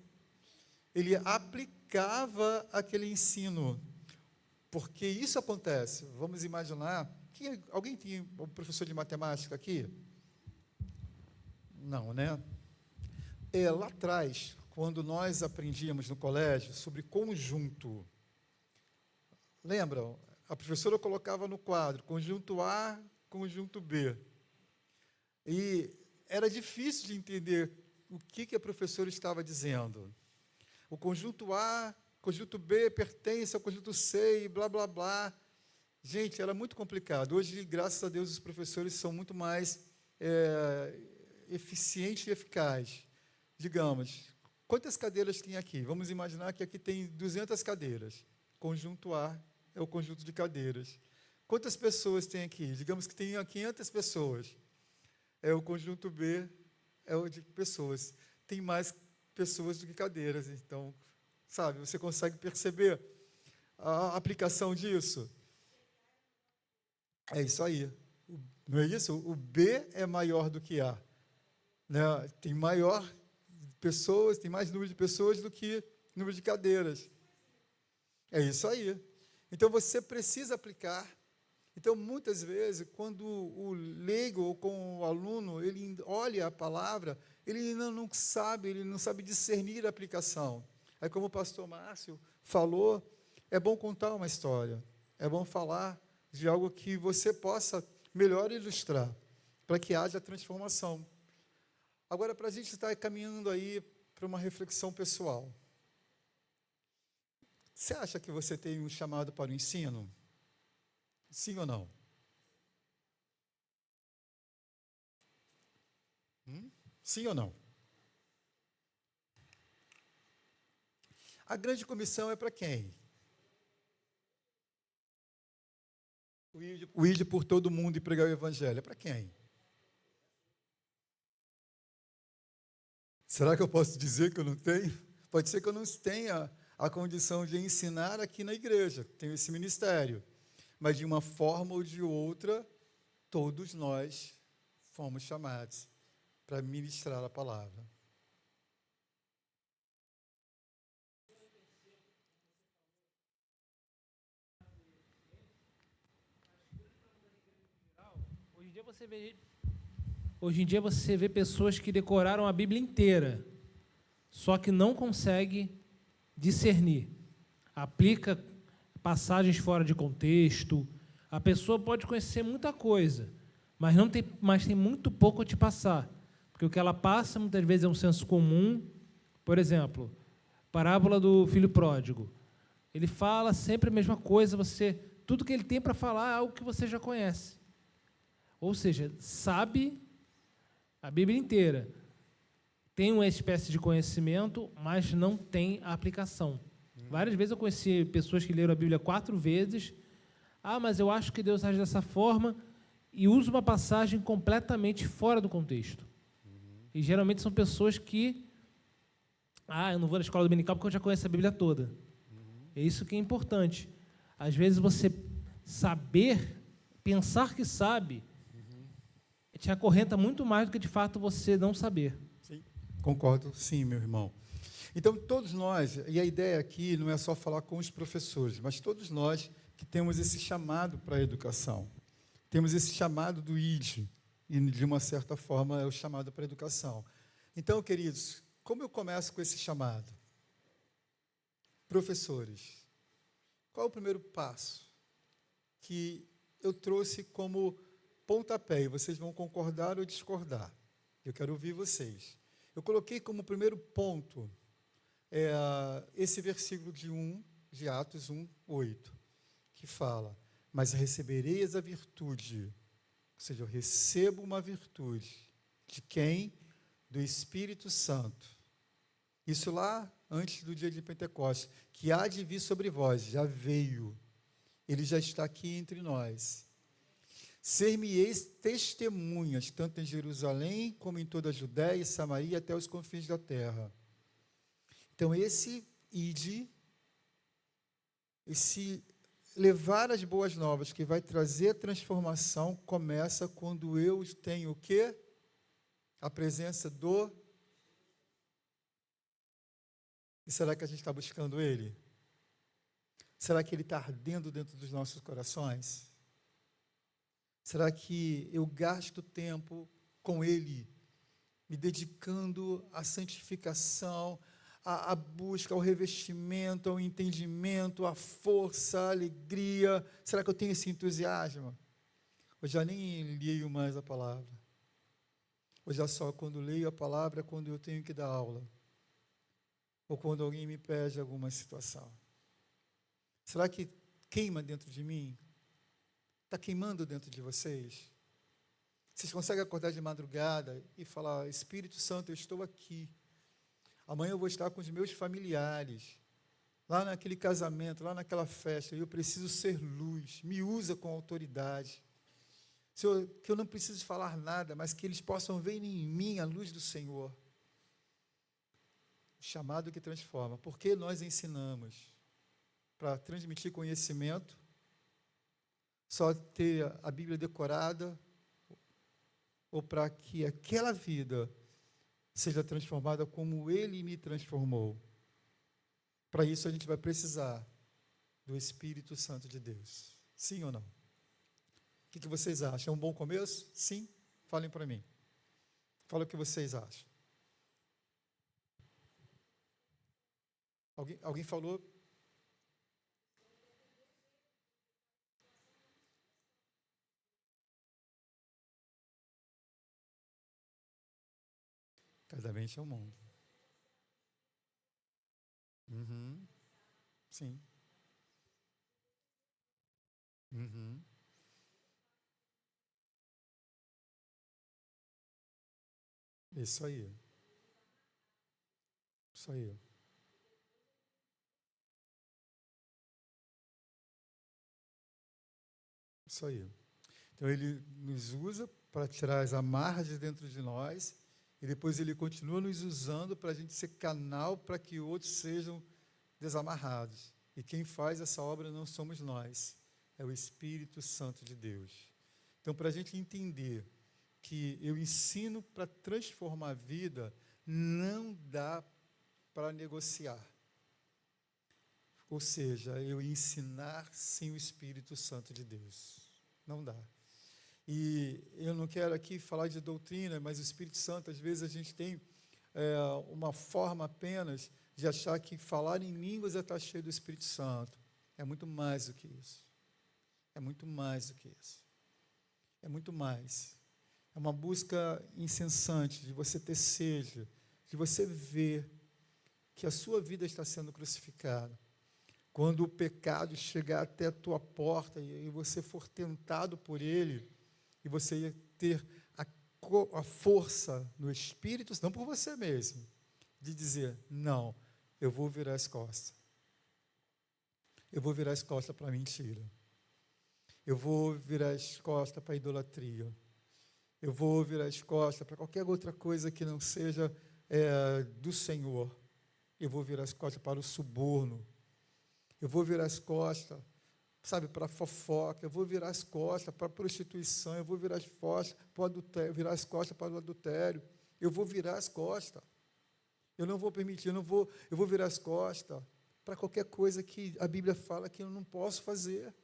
Ele aplicava aquele ensino, porque isso acontece. Vamos imaginar, alguém tem um professor de matemática aqui? Não, né? Lá atrás, quando nós aprendíamos no colégio sobre conjunto, lembram? A professora colocava no quadro conjunto A, conjunto B. E era difícil de entender o que a professora estava dizendo. O conjunto A, conjunto B pertence ao conjunto C e blá, blá, blá. Gente, era muito complicado. Hoje, graças a Deus, os professores são muito mais eficientes e eficazes. Digamos, quantas cadeiras tem aqui? Vamos imaginar que aqui tem 200 cadeiras. Conjunto A é o conjunto de cadeiras. Quantas pessoas tem aqui? Digamos que tem 500 pessoas. O conjunto B é o de pessoas. Tem mais pessoas do que cadeiras. Então, sabe, você consegue perceber a aplicação disso? É isso aí. Não é isso? O B é maior do que A. Né? Tem maior pessoas, tem mais número de pessoas do que número de cadeiras. É isso aí. Então, você precisa aplicar. Então, muitas vezes, quando o leigo ou com o aluno, ele olha a palavra, ele não sabe discernir a aplicação. Aí, como o pastor Márcio falou, é bom contar uma história, é bom falar de algo que você possa melhor ilustrar, para que haja transformação. Agora, para a gente estar caminhando aí para uma reflexão pessoal, você acha que você tem um chamado para o ensino? Sim ou não? Sim ou não? A grande comissão é para quem? O ide por todo mundo e pregar o evangelho. É para quem? Será que eu posso dizer que eu não tenho? Pode ser que eu não tenha a condição de ensinar aqui na igreja. Tenho esse ministério. Mas de uma forma ou de outra, todos nós fomos chamados para ministrar a palavra. Hoje em dia você vê pessoas que decoraram a Bíblia inteira, só que não consegue discernir. Aplica passagens fora de contexto. A pessoa pode conhecer muita coisa, mas tem muito pouco a te passar. Porque o que ela passa, muitas vezes, é um senso comum. Por exemplo, parábola do filho pródigo. Ele fala sempre a mesma coisa, tudo que ele tem para falar é algo que você já conhece. Ou seja, sabe a Bíblia inteira. Tem uma espécie de conhecimento, mas não tem a aplicação. Várias vezes eu conheci pessoas que leram a Bíblia 4 vezes. Mas eu acho que Deus age dessa forma, e usa uma passagem completamente fora do contexto. E geralmente são pessoas que, eu não vou na escola dominical porque eu já conheço a Bíblia toda. É isso que é importante. Às vezes você saber, pensar que sabe, te acorrenta muito mais do que de fato você não saber. Sim, concordo, sim, meu irmão. Então, todos nós, e a ideia aqui não é só falar com os professores, mas todos nós que temos esse chamado para a educação. Temos esse chamado do ID, e de uma certa forma é o chamado para a educação. Então, queridos, como eu começo com esse chamado? Professores, qual é o primeiro passo que eu trouxe como pontapé, e vocês vão concordar ou discordar? Eu quero ouvir vocês. Eu coloquei como primeiro ponto esse versículo de Atos 1:8, que fala: mas recebereis a virtude, ou seja, eu recebo uma virtude. De quem? Do Espírito Santo. Isso lá antes do dia de Pentecostes, que há de vir sobre vós, já veio. Ele já está aqui entre nós. Ser-me-eis testemunhas, tanto em Jerusalém, como em toda a Judéia e Samaria, até os confins da terra. Então, esse ide, esse levar as boas novas, que vai trazer transformação, começa quando eu tenho o quê? A presença do... E será que a gente está buscando Ele? Será que Ele está ardendo dentro dos nossos corações? Será que eu gasto tempo com Ele, me dedicando à santificação, à busca, ao revestimento, ao entendimento, à força, à alegria? Será que eu tenho esse entusiasmo? Eu já nem leio mais a palavra. Ou já só quando leio a palavra, quando eu tenho que dar aula. Ou quando alguém me pede alguma situação. Será que queima dentro de mim? Está queimando dentro de vocês? Vocês conseguem acordar de madrugada e falar: Espírito Santo, eu estou aqui. Amanhã eu vou estar com os meus familiares, lá naquele casamento, lá naquela festa, e eu preciso ser luz, me usa com autoridade. Senhor, que eu não preciso falar nada, mas que eles possam ver em mim a luz do Senhor. O chamado que transforma. Porque nós ensinamos para transmitir conhecimento, só ter a Bíblia decorada, ou para que aquela vida seja transformada como Ele me transformou. Para isso a gente vai precisar do Espírito Santo de Deus. Sim ou não? O que vocês acham? É um bom começo? Sim? Falem para mim. Fala o que vocês acham. Alguém falou? Cada mente é um mundo. Uhum. Sim. Uhum. Isso aí. Isso aí. Isso aí. Então, ele nos usa para tirar as amarras de dentro de nós e depois ele continua nos usando para a gente ser canal para que outros sejam desamarrados. E quem faz essa obra não somos nós, é o Espírito Santo de Deus. Então, para a gente entender que eu ensino para transformar a vida, não dá para negociar. Ou seja, eu ensinar sem o Espírito Santo de Deus. Não dá. E eu não quero aqui falar de doutrina, mas o Espírito Santo, às vezes a gente tem uma forma apenas de achar que falar em línguas é estar cheio do Espírito Santo. É muito mais do que isso. É muito mais do que isso. É muito mais. É uma busca incessante de você ter sede, de você ver que a sua vida está sendo crucificada. Quando o pecado chegar até a tua porta e você for tentado por ele, e você ia ter a força no Espírito, não por você mesmo, de dizer, não, eu vou virar as costas. Eu vou virar as costas para a mentira. Eu vou virar as costas para a idolatria. Eu vou virar as costas para qualquer outra coisa que não seja do Senhor. Eu vou virar as costas para o suborno. Eu vou virar as costas, sabe, para a fofoca. Eu vou virar as costas para a prostituição. Eu vou virar as costas para o adultério. Virar as costas para o adultério. Eu vou virar as costas. Eu não vou permitir, eu vou virar as costas para qualquer coisa que a Bíblia fala que eu não posso fazer.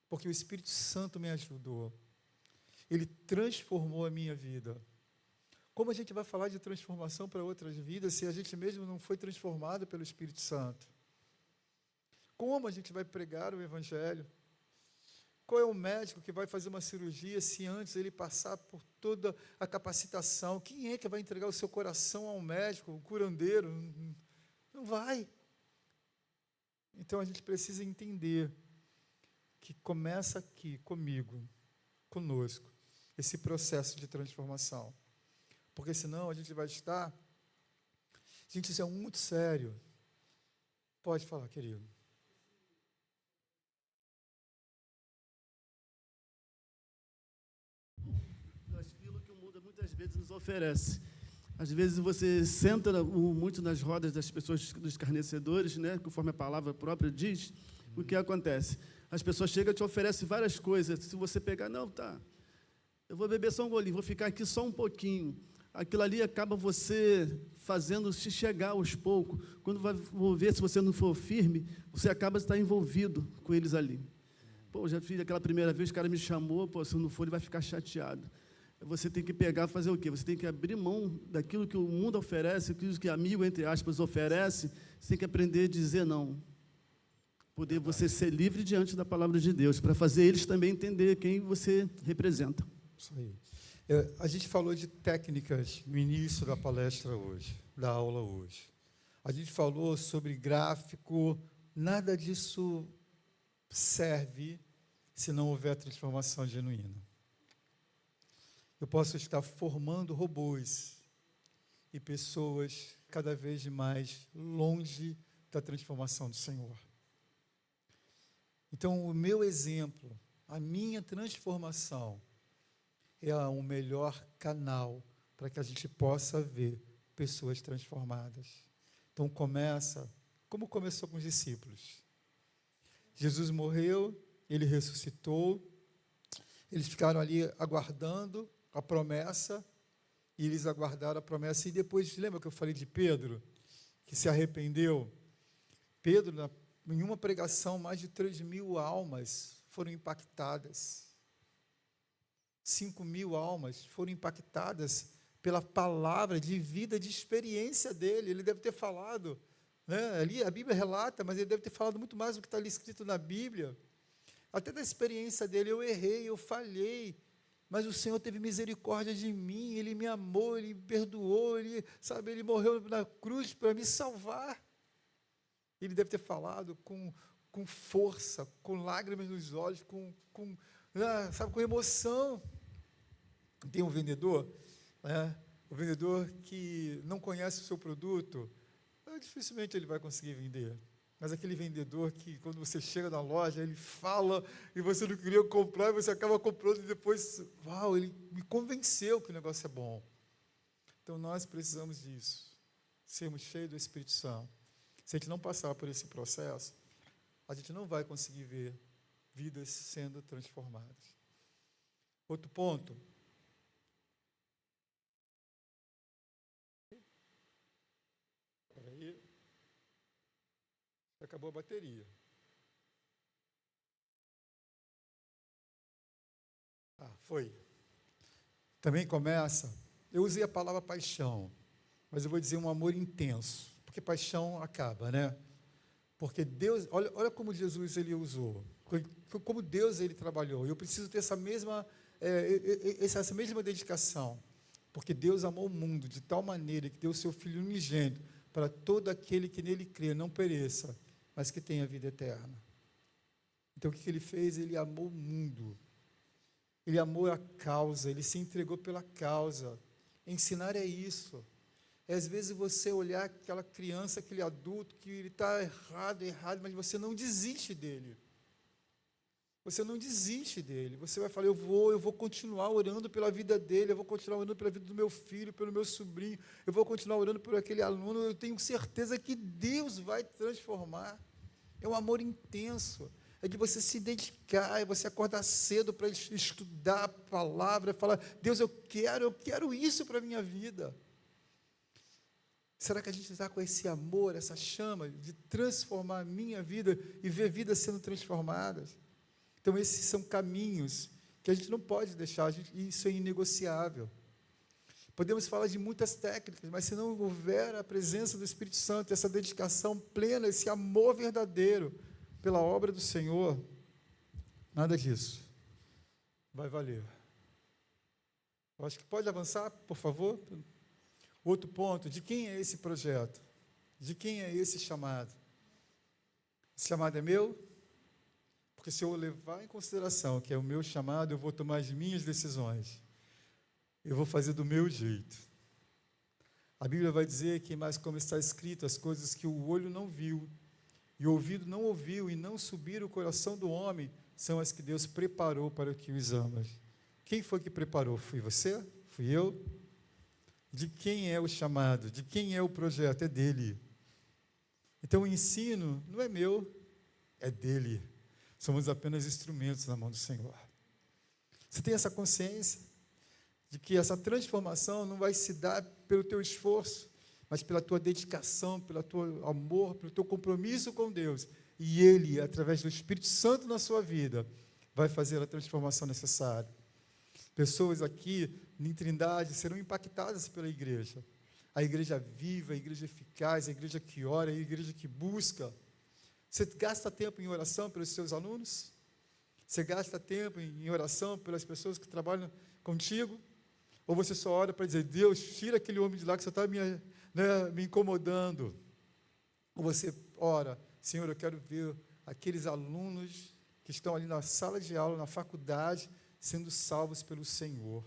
Porque o Espírito Santo me ajudou. Ele transformou a minha vida. Como a gente vai falar de transformação para outras vidas se a gente mesmo não foi transformado pelo Espírito Santo? Como a gente vai pregar o Evangelho? Qual é o médico que vai fazer uma cirurgia se antes ele passar por toda a capacitação? Quem é que vai entregar o seu coração ao médico, o curandeiro? Não vai. Então a gente precisa entender que começa aqui comigo, conosco, esse processo de transformação. Porque senão a gente vai estar... Gente, isso é muito sério. Pode falar, querido. Aquilo que o mundo muitas vezes nos oferece. Às vezes você senta muito nas rodas das pessoas, dos escarnecedores, né, conforme a palavra própria diz, o que acontece? As pessoas chegam e te oferecem várias coisas. Se você pegar, não, tá, eu vou beber só um golinho, vou ficar aqui só um pouquinho. Aquilo ali acaba você fazendo se chegar aos poucos. Quando vou ver, se você não for firme, você acaba de estar envolvido com eles ali. Pô, já fiz aquela primeira vez, o cara me chamou, pô, se eu não for, ele vai ficar chateado. Você tem que pegar, fazer o quê? Você tem que abrir mão daquilo que o mundo oferece, aquilo que amigo, entre aspas, oferece. Você tem que aprender a dizer não. Poder você ser livre diante da palavra de Deus, para fazer eles também entender quem você representa. Isso aí. A gente falou de técnicas no início da palestra hoje, da aula hoje. A gente falou sobre gráfico, nada disso serve se não houver transformação genuína. Eu posso estar formando robôs e pessoas cada vez mais longe da transformação do Senhor. Então, o meu exemplo, a minha transformação, é o melhor canal para que a gente possa ver pessoas transformadas. Então, como começou com os discípulos. Jesus morreu, ele ressuscitou, eles ficaram ali aguardando a promessa, e eles aguardaram a promessa, e depois, lembra que eu falei de Pedro, que se arrependeu? Pedro, em uma pregação, mais de 3.000 almas foram impactadas. 5.000 almas foram impactadas pela palavra de vida, de experiência dele. Ele deve ter falado, né? Ali a Bíblia relata, mas ele deve ter falado muito mais do que está ali escrito na Bíblia. Até da experiência dele, eu errei, eu falhei, mas o Senhor teve misericórdia de mim, Ele me amou, Ele me perdoou, Ele morreu na cruz para me salvar. Ele deve ter falado com força, com lágrimas nos olhos, com emoção. Tem um vendedor, né? O vendedor que não conhece o seu produto, dificilmente ele vai conseguir vender. Mas aquele vendedor que, quando você chega na loja, ele fala e você não queria comprar, e você acaba comprando e depois, uau, ele me convenceu que o negócio é bom. Então, nós precisamos disso, sermos cheios do Espírito Santo. Se a gente não passar por esse processo, a gente não vai conseguir ver vidas sendo transformadas. Outro ponto. Espera aí. Acabou a bateria. Foi. Também começa. Eu usei a palavra paixão, mas eu vou dizer um amor intenso, porque paixão acaba, né? Porque Deus, olha como Jesus ele usou, como Deus ele trabalhou. Eu preciso ter essa mesma dedicação, porque Deus amou o mundo de tal maneira que deu o seu Filho unigênito para todo aquele que nele crê, não pereça, mas que tenha vida eterna. Então, o que ele fez? Ele amou o mundo. Ele amou a causa, ele se entregou pela causa. Ensinar é isso. É, às vezes, você olhar aquela criança, aquele adulto, que ele está errado, mas você não desiste dele. Você não desiste dele. Você vai falar, eu vou continuar orando pela vida dele, eu vou continuar orando pela vida do meu filho, pelo meu sobrinho, eu vou continuar orando por aquele aluno, eu tenho certeza que Deus vai transformar. É um amor intenso, é de você se dedicar, é você acordar cedo para estudar a palavra, falar, Deus, eu quero isso para a minha vida. Será que a gente está com esse amor, essa chama de transformar a minha vida e ver vidas sendo transformadas? Então, esses são caminhos que a gente não pode deixar, isso é inegociável. Podemos falar de muitas técnicas, mas se não houver a presença do Espírito Santo, essa dedicação plena, esse amor verdadeiro pela obra do Senhor, nada disso vai valer. Eu acho que pode avançar, por favor. Outro ponto, de quem é esse projeto? De quem é esse chamado? Esse chamado é meu? Porque se eu levar em consideração que é o meu chamado, eu vou tomar as minhas decisões. Eu vou fazer do meu jeito. A Bíblia vai dizer que, mas como está escrito, as coisas que o olho não viu, e o ouvido não ouviu, e não subiram o coração do homem, são as que Deus preparou para que os ama. Quem foi que preparou? Fui você? Fui eu? De quem é o chamado? De quem é o projeto? É dele. Então o ensino não é meu, é dele. Somos apenas instrumentos na mão do Senhor. Você tem essa consciência de que essa transformação não vai se dar pelo teu esforço, mas pela tua dedicação, pelo teu amor, pelo teu compromisso com Deus. E Ele, através do Espírito Santo na sua vida, vai fazer a transformação necessária. Pessoas aqui, em Trindade, serão impactadas pela igreja. A igreja viva, a igreja eficaz, a igreja que ora, a igreja que busca. Você gasta tempo em oração pelos seus alunos? Você gasta tempo em oração pelas pessoas que trabalham contigo? Ou você só ora para dizer, Deus, tira aquele homem de lá que só está me incomodando? Ou você ora, Senhor, eu quero ver aqueles alunos que estão ali na sala de aula, na faculdade, sendo salvos pelo Senhor.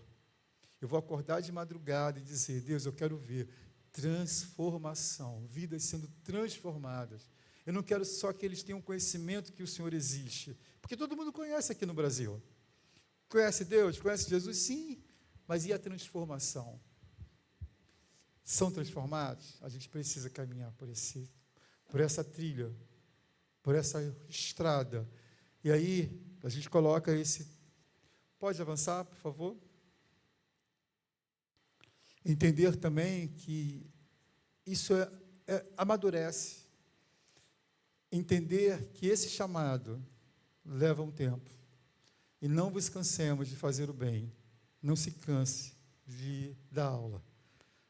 Eu vou acordar de madrugada e dizer, Deus, eu quero ver transformação, vidas sendo transformadas. Eu não quero só que eles tenham conhecimento que o Senhor existe, porque todo mundo conhece aqui no Brasil. Conhece Deus? Conhece Jesus? Sim, mas e a transformação? São transformados? A gente precisa caminhar por essa trilha, por essa estrada. E aí, a gente coloca esse... Pode avançar, por favor? Entender também que isso amadurece. entender que esse chamado leva um tempo. E não vos cansemos de fazer o bem. Não se canse de dar aula.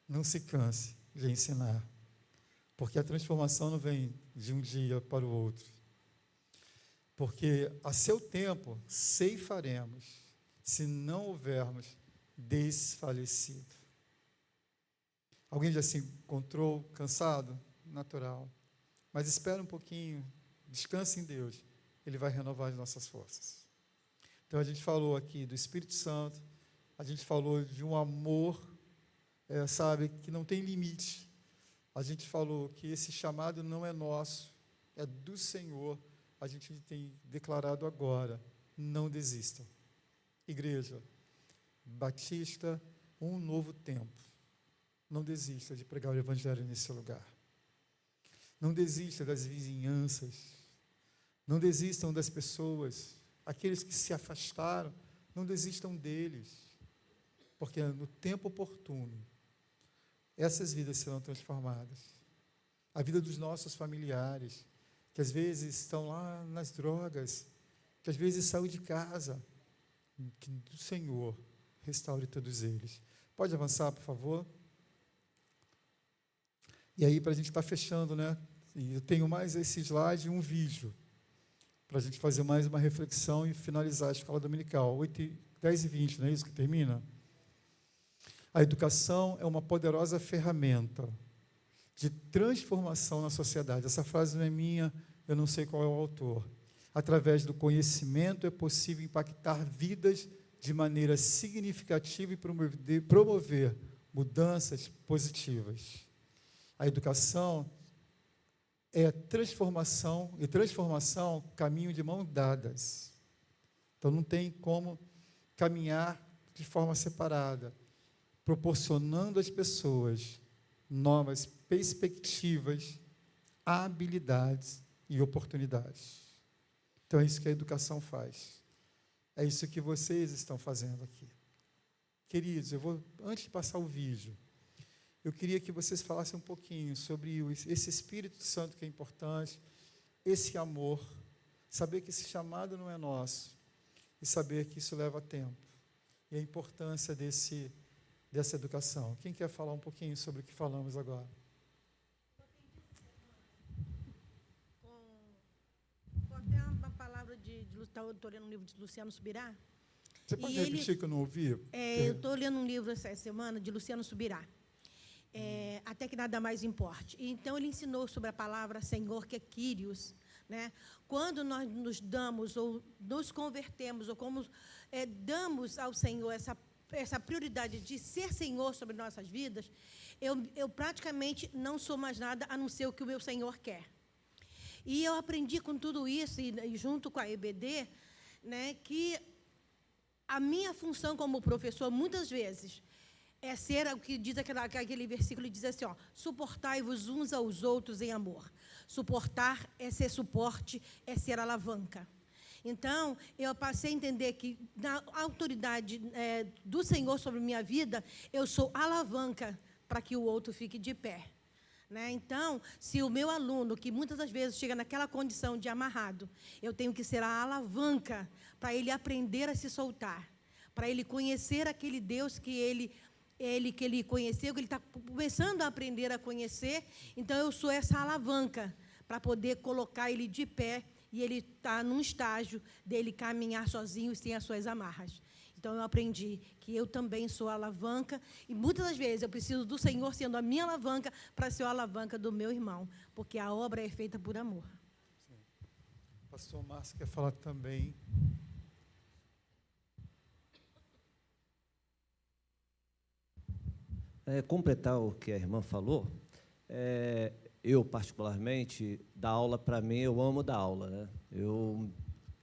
Não se canse de ensinar. Porque a transformação não vem de um dia para o outro. Porque a seu tempo ceifaremos, se não houvermos desfalecido. Alguém já se encontrou cansado? Natural. Mas espera um pouquinho, descanse em Deus, Ele vai renovar as nossas forças. Então a gente falou aqui do Espírito Santo, a gente falou de um amor, sabe, que não tem limite. A gente falou que esse chamado não é nosso, é do Senhor. A gente tem declarado agora, não desistam. Igreja Batista, um novo tempo. Não desista de pregar o Evangelho nesse lugar. Não desista das vizinhanças. Não desistam das pessoas. Aqueles que se afastaram, não desistam deles. Porque no tempo oportuno, essas vidas serão transformadas. A vida dos nossos familiares, que às vezes estão lá nas drogas, que às vezes saiu de casa, que o Senhor restaure todos eles. Pode avançar, por favor? E aí, para a gente estar fechando, né? E eu tenho mais esse slide e um vídeo, para a gente fazer mais uma reflexão e finalizar a escola dominical. 10h20, não é isso que termina? A educação é uma poderosa ferramenta de transformação na sociedade. Essa frase não é minha, eu não sei qual é o autor. Através do conhecimento é possível impactar vidas de maneira significativa e promover mudanças positivas. A educação é transformação, e transformação, caminho de mãos dadas. Então, não tem como caminhar de forma separada, proporcionando às pessoas novas perspectivas, habilidades e oportunidades. Então, é isso que a educação faz. É isso que vocês estão fazendo aqui. Queridos, antes de passar o vídeo, eu queria que vocês falassem um pouquinho sobre esse Espírito Santo que é importante, esse amor, saber que esse chamado não é nosso, e saber que isso leva tempo, e a importância dessa educação. Quem quer falar um pouquinho sobre o que falamos agora? Com até uma palavra estou lendo um livro de Luciano Subirá. Você pode repetir que eu não ouvi? Eu estou lendo um livro essa semana de Luciano Subirá. Até que nada mais importe. Então, ele ensinou sobre a palavra Senhor, que é Kyrios, né? Quando nós nos damos, ou nos convertemos, ou como damos ao Senhor essa prioridade de ser Senhor sobre nossas vidas, eu praticamente não sou mais nada a não ser o que o meu Senhor quer. E eu aprendi com tudo isso, e junto com a EBD, né, que a minha função como professor, muitas vezes, é ser o que diz aquele versículo, diz assim, suportai-vos uns aos outros em amor. Suportar é ser suporte, é ser alavanca. Então, eu passei a entender que, na autoridade do Senhor sobre minha vida, eu sou alavanca para que o outro fique de pé. Né? Então, se o meu aluno, que muitas das vezes chega naquela condição de amarrado, eu tenho que ser a alavanca para ele aprender a se soltar, para ele conhecer aquele Deus que ele conheceu, que ele está começando a aprender a conhecer. Então, eu sou essa alavanca para poder colocar ele de pé e ele está num estágio dele caminhar sozinho sem as suas amarras. Então, eu aprendi que eu também sou a alavanca, e muitas das vezes eu preciso do Senhor sendo a minha alavanca para ser a alavanca do meu irmão, porque a obra é feita por amor. Sim. Pastor Márcio quer falar também. Completar o que a irmã falou, eu, particularmente, dar aula, para mim, eu amo dar aula, né? Eu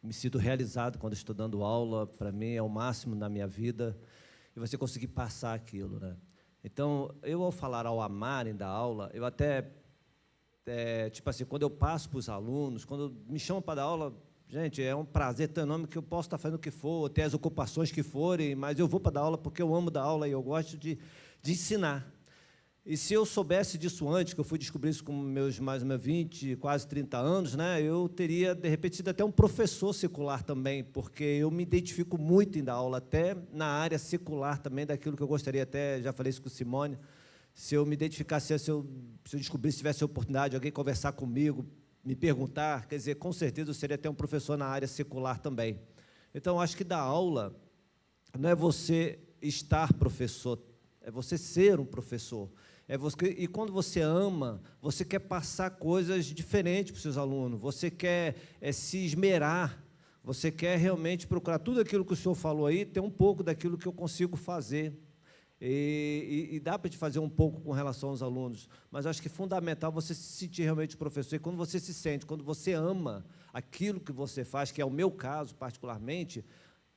me sinto realizado quando estou dando aula, para mim é o máximo na minha vida, e você conseguir passar aquilo, né? Então, eu, ao falar ao amarem da aula, eu até, tipo assim, quando eu passo para os alunos, quando me chamam para dar aula, gente, é um prazer tão enorme que eu posso estar fazendo o que for, ter as ocupações que forem, mas eu vou para dar aula porque eu amo dar aula e eu gosto de ensinar. E se eu soubesse disso antes, que eu fui descobrir isso com meus mais ou menos 20, quase 30 anos, né, eu teria, de repente, sido até um professor secular também, porque eu me identifico muito em dar aula, até na área secular também, daquilo que eu gostaria, até já falei isso com Simone, se eu me identificasse, se eu descobrisse, se tivesse a oportunidade de alguém conversar comigo, me perguntar, quer dizer, com certeza eu seria até um professor na área secular também. Então, acho que dar aula não é você estar professor, é você ser um professor. E quando você ama, você quer passar coisas diferentes para os seus alunos, você quer se esmerar, você quer realmente procurar tudo aquilo que o senhor falou aí, ter um pouco daquilo que eu consigo fazer. E dá para te fazer um pouco com relação aos alunos, mas acho que é fundamental você se sentir realmente professor. E quando você se sente, quando você ama aquilo que você faz, que é o meu caso particularmente,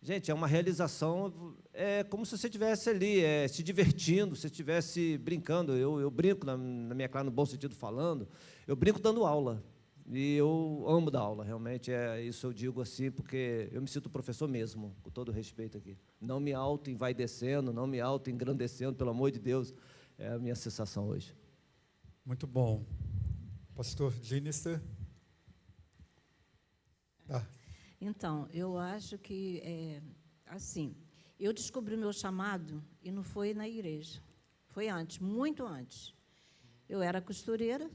gente, é uma realização, é como se você estivesse ali, se divertindo, se estivesse brincando. Eu brinco na minha classe, no bom sentido falando, eu brinco dando aula. E eu amo dar aula, realmente, isso eu digo assim, porque eu me sinto professor mesmo, com todo respeito aqui. Não me auto-envaidecendo, não me auto-engrandecendo, pelo amor de Deus, é a minha sensação hoje. Muito bom. Pastor Ginister. Então, eu acho que, assim, eu descobri o meu chamado e não foi na igreja, foi antes, muito antes. Eu era costureira,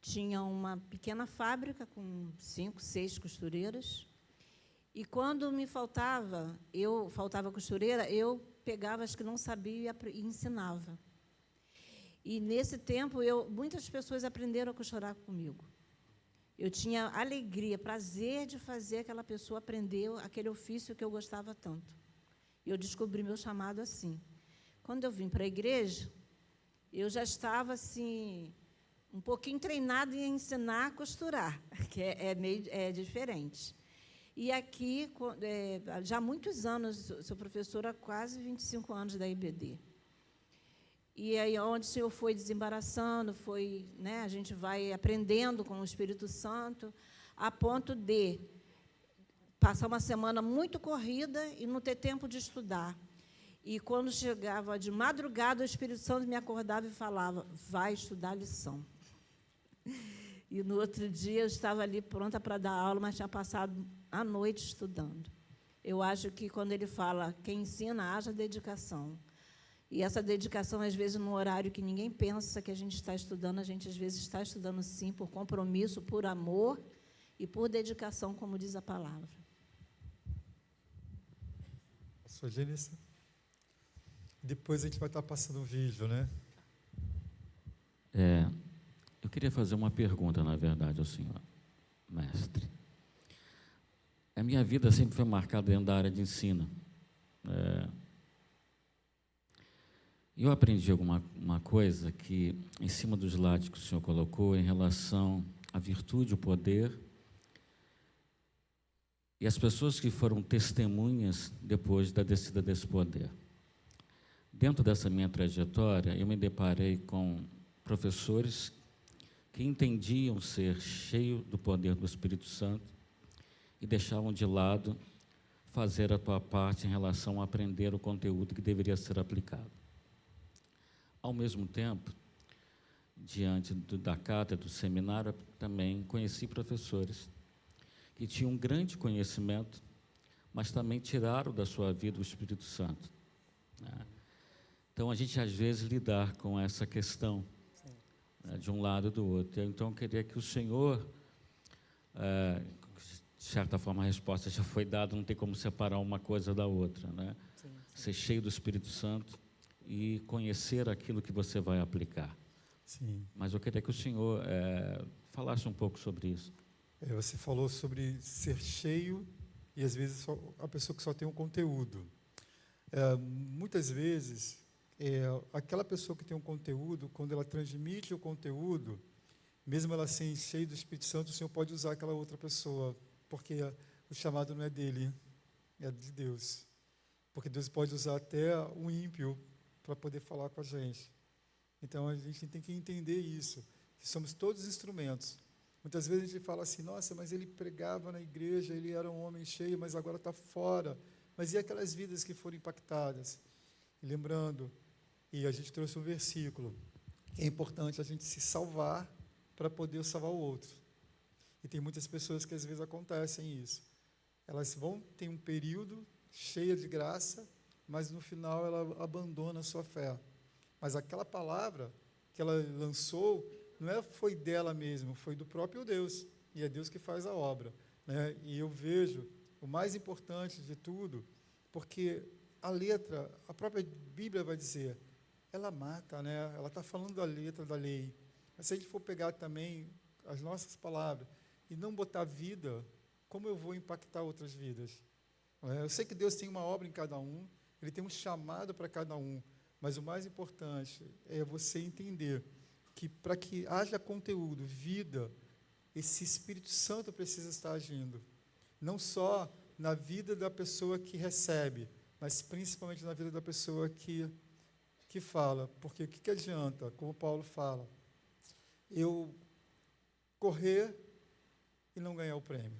tinha uma pequena fábrica com 5, 6 costureiras, e quando me faltava costureira, eu pegava as que não sabia e ensinava. E, nesse tempo, muitas pessoas aprenderam a costurar comigo. Eu tinha alegria, prazer de fazer aquela pessoa aprender aquele ofício que eu gostava tanto. E eu descobri meu chamado assim. Quando eu vim para a igreja, eu já estava assim, um pouquinho treinada em ensinar a costurar, que é diferente. E aqui, já há muitos anos, sou professora há quase 25 anos da IBD. E aí, onde o Senhor foi desembaraçando, a gente vai aprendendo com o Espírito Santo, a ponto de passar uma semana muito corrida e não ter tempo de estudar. E, quando chegava de madrugada, o Espírito Santo me acordava e falava, vai estudar a lição. E, no outro dia, eu estava ali pronta para dar aula, mas tinha passado a noite estudando. Eu acho que, quando ele fala, quem ensina, haja dedicação. E essa dedicação, às vezes, num horário que ninguém pensa que a gente está estudando, a gente, às vezes, está estudando, sim, por compromisso, por amor e por dedicação, como diz a palavra. Sou Gênesis. Depois a gente vai estar passando um vídeo, né? Eu queria fazer uma pergunta, na verdade, ao senhor, mestre. A minha vida sempre foi marcada dentro da área de ensino. Eu aprendi uma coisa que, em cima dos slides que o senhor colocou, em relação à virtude, o poder, e as pessoas que foram testemunhas depois da descida desse poder. Dentro dessa minha trajetória, eu me deparei com professores que entendiam ser cheio do poder do Espírito Santo e deixavam de lado fazer a tua parte em relação a aprender o conteúdo que deveria ser aplicado. Ao mesmo tempo, diante da cátedra, do seminário, também conheci professores que tinham um grande conhecimento, mas também tiraram da sua vida o Espírito Santo. Então, a gente, às vezes, lidar com essa questão, de um lado e do outro. Então, eu queria que o senhor, de certa forma, a resposta já foi dada, não tem como separar uma coisa da outra, né? Ser cheio do Espírito Santo e conhecer aquilo que você vai aplicar. Sim. Mas eu queria que o senhor falasse um pouco sobre isso. Você falou sobre ser cheio e, às vezes, a pessoa que só tem um conteúdo. Muitas vezes, aquela pessoa que tem um conteúdo, quando ela transmite o conteúdo, mesmo ela sendo cheia do Espírito Santo, o Senhor pode usar aquela outra pessoa, porque o chamado não é dele, é de Deus. Porque Deus pode usar até um ímpio para poder falar com a gente. Então, a gente tem que entender isso, que somos todos instrumentos. Muitas vezes a gente fala assim, nossa, mas ele pregava na igreja, ele era um homem cheio, mas agora está fora. Mas e aquelas vidas que foram impactadas? E lembrando, e a gente trouxe um versículo, é importante a gente se salvar para poder salvar o outro. E tem muitas pessoas que às vezes acontecem isso. Elas vão ter um período cheio de graça, mas no final ela abandona a sua fé. Mas aquela palavra que ela lançou não foi dela mesma, foi do próprio Deus. E é Deus que faz a obra, né? E eu vejo o mais importante de tudo, porque a letra, a própria Bíblia vai dizer, ela mata, né? Ela está falando da letra da lei. Mas se a gente for pegar também as nossas palavras e não botar vida, como eu vou impactar outras vidas? Eu sei que Deus tem uma obra em cada um, Ele tem um chamado para cada um, mas o mais importante é você entender que para que haja conteúdo, vida, esse Espírito Santo precisa estar agindo. Não só na vida da pessoa que recebe, mas principalmente na vida da pessoa que fala. Porque o que adianta, como Paulo fala, eu correr e não ganhar o prêmio?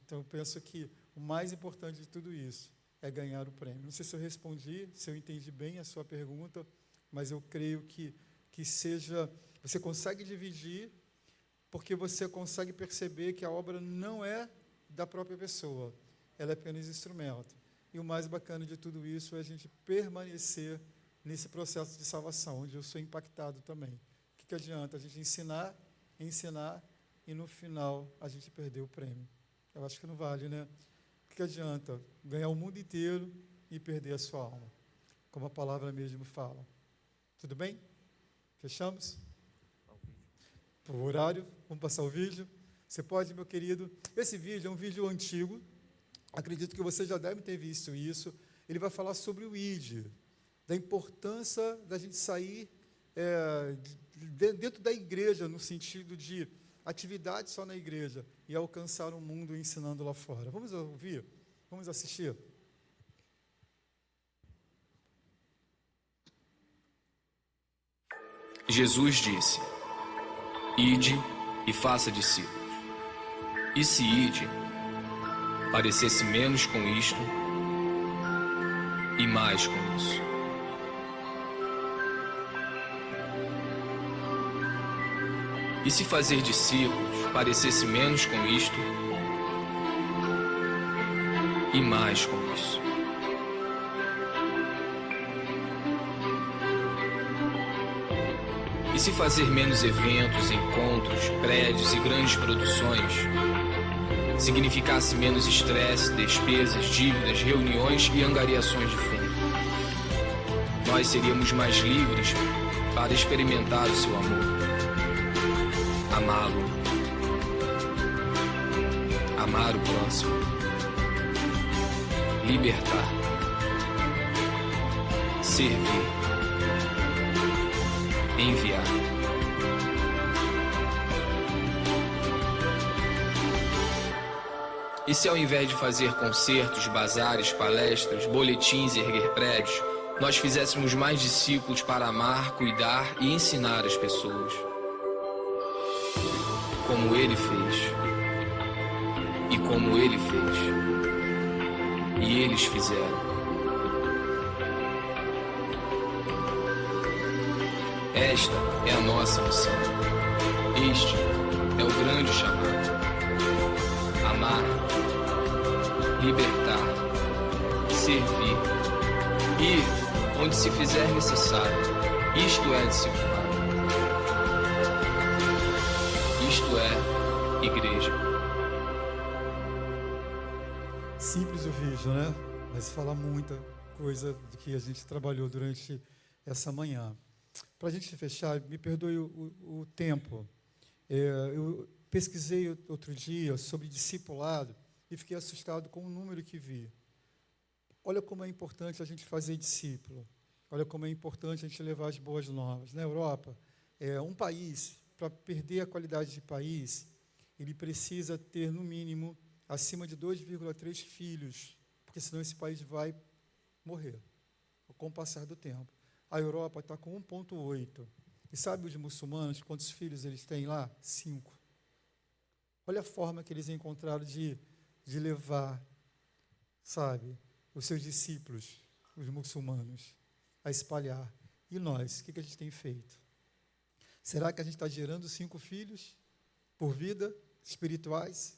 Então, eu penso que o mais importante de tudo isso é ganhar o prêmio. Não sei se eu respondi, se eu entendi bem a sua pergunta, mas eu creio que seja... Você consegue dividir, porque você consegue perceber que a obra não é da própria pessoa, ela é apenas instrumento. E o mais bacana de tudo isso é a gente permanecer nesse processo de salvação, onde eu sou impactado também. O que adianta a gente ensinar, e no final a gente perder o prêmio? Eu acho que não vale, né? O que adianta ganhar o mundo inteiro e perder a sua alma? Como a palavra mesmo fala. Tudo bem? Fechamos? Por horário, vamos passar o vídeo. Você pode, meu querido. Esse vídeo é um vídeo antigo. Acredito que você já deve ter visto isso. Ele vai falar sobre o ID, da importância da gente sair dentro da igreja, no sentido de atividade só na igreja e alcançar o mundo ensinando lá fora. Vamos ouvir? Vamos assistir? Jesus disse: Ide e faça discípulos. E se ide parecesse menos com isto e mais com isso? E se fazer discípulos parecesse menos com isto e mais com isso? E se fazer menos eventos, encontros, prédios e grandes produções significasse menos estresse, despesas, dívidas, reuniões e angariações de fundo? Nós seríamos mais livres para experimentar o seu amor. Amá-lo, amar o próximo, libertar, servir, enviar. E se ao invés de fazer concertos, bazares, palestras, boletins e erguer prédios, nós fizéssemos mais discípulos para amar, cuidar e ensinar as pessoas? Como ele fez, e como ele fez, e eles fizeram. Esta é a nossa missão. Este é o grande chamado. Amar, libertar, servir, ir onde se fizer necessário. Isto é discipulado. Isto é igreja. Simples o vídeo, né? Mas fala muita coisa do que a gente trabalhou durante essa manhã. Para a gente fechar, me perdoe o tempo. Eu pesquisei outro dia sobre discipulado e fiquei assustado com o número que vi. Olha como é importante a gente fazer discípulo. Olha como é importante a gente levar as boas novas. Na Europa, um país, para perder a qualidade de país, ele precisa ter, no mínimo, acima de 2,3 filhos, porque senão esse país vai morrer com o passar do tempo. A Europa está com 1,8. E sabe os muçulmanos, quantos filhos eles têm lá? 5. Olha a forma que eles encontraram de levar, sabe, os seus discípulos, os muçulmanos, a espalhar. E nós, o que a gente tem feito? Será que a gente está gerando 5 filhos por vida, espirituais?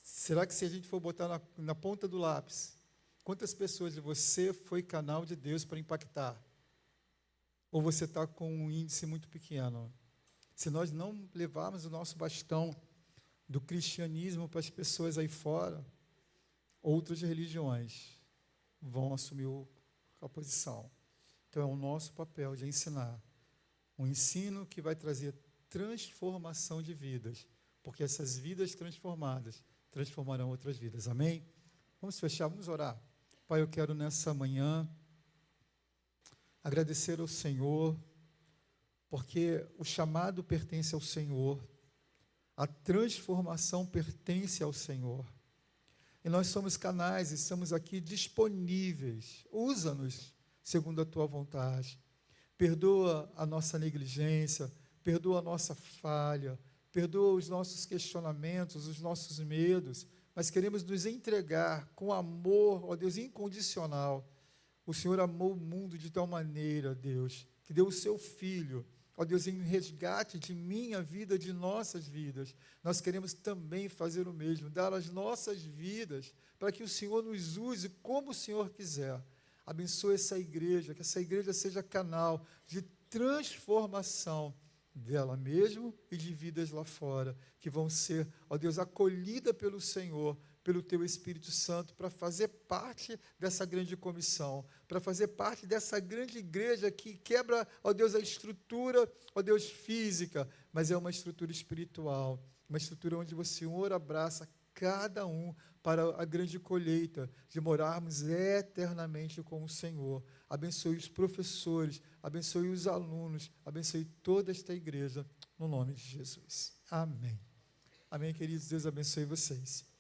Será que se a gente for botar na ponta do lápis, quantas pessoas de você foi canal de Deus para impactar? Ou você está com um índice muito pequeno? Se nós não levarmos o nosso bastão do cristianismo para as pessoas aí fora, outras religiões vão assumir a posição. Então é o nosso papel de ensinar. Um ensino que vai trazer transformação de vidas, porque essas vidas transformadas transformarão outras vidas. Amém? Vamos fechar, vamos orar. Pai, eu quero nessa manhã agradecer ao Senhor, porque o chamado pertence ao Senhor, a transformação pertence ao Senhor. E nós somos canais, estamos aqui disponíveis. Usa-nos segundo a tua vontade. Perdoa a nossa negligência, perdoa a nossa falha, perdoa os nossos questionamentos, os nossos medos. Mas queremos nos entregar com amor, ó Deus, incondicional. O Senhor amou o mundo de tal maneira, Deus, que deu o seu Filho, ó Deus, em resgate de minha vida, de nossas vidas. Nós queremos também fazer o mesmo, dar as nossas vidas, para que o Senhor nos use como o Senhor quiser. Abençoe essa igreja, que essa igreja seja canal de transformação dela mesmo e de vidas lá fora, que vão ser, ó Deus, acolhidas pelo Senhor, pelo Teu Espírito Santo, para fazer parte dessa grande comissão, para fazer parte dessa grande igreja que quebra, ó Deus, a estrutura, ó Deus, física, mas é uma estrutura espiritual, uma estrutura onde o Senhor abraça cada um para a grande colheita, de morarmos eternamente com o Senhor. Abençoe os professores, abençoe os alunos, abençoe toda esta igreja, no nome de Jesus. Amém. Amém, queridos. Deus abençoe vocês.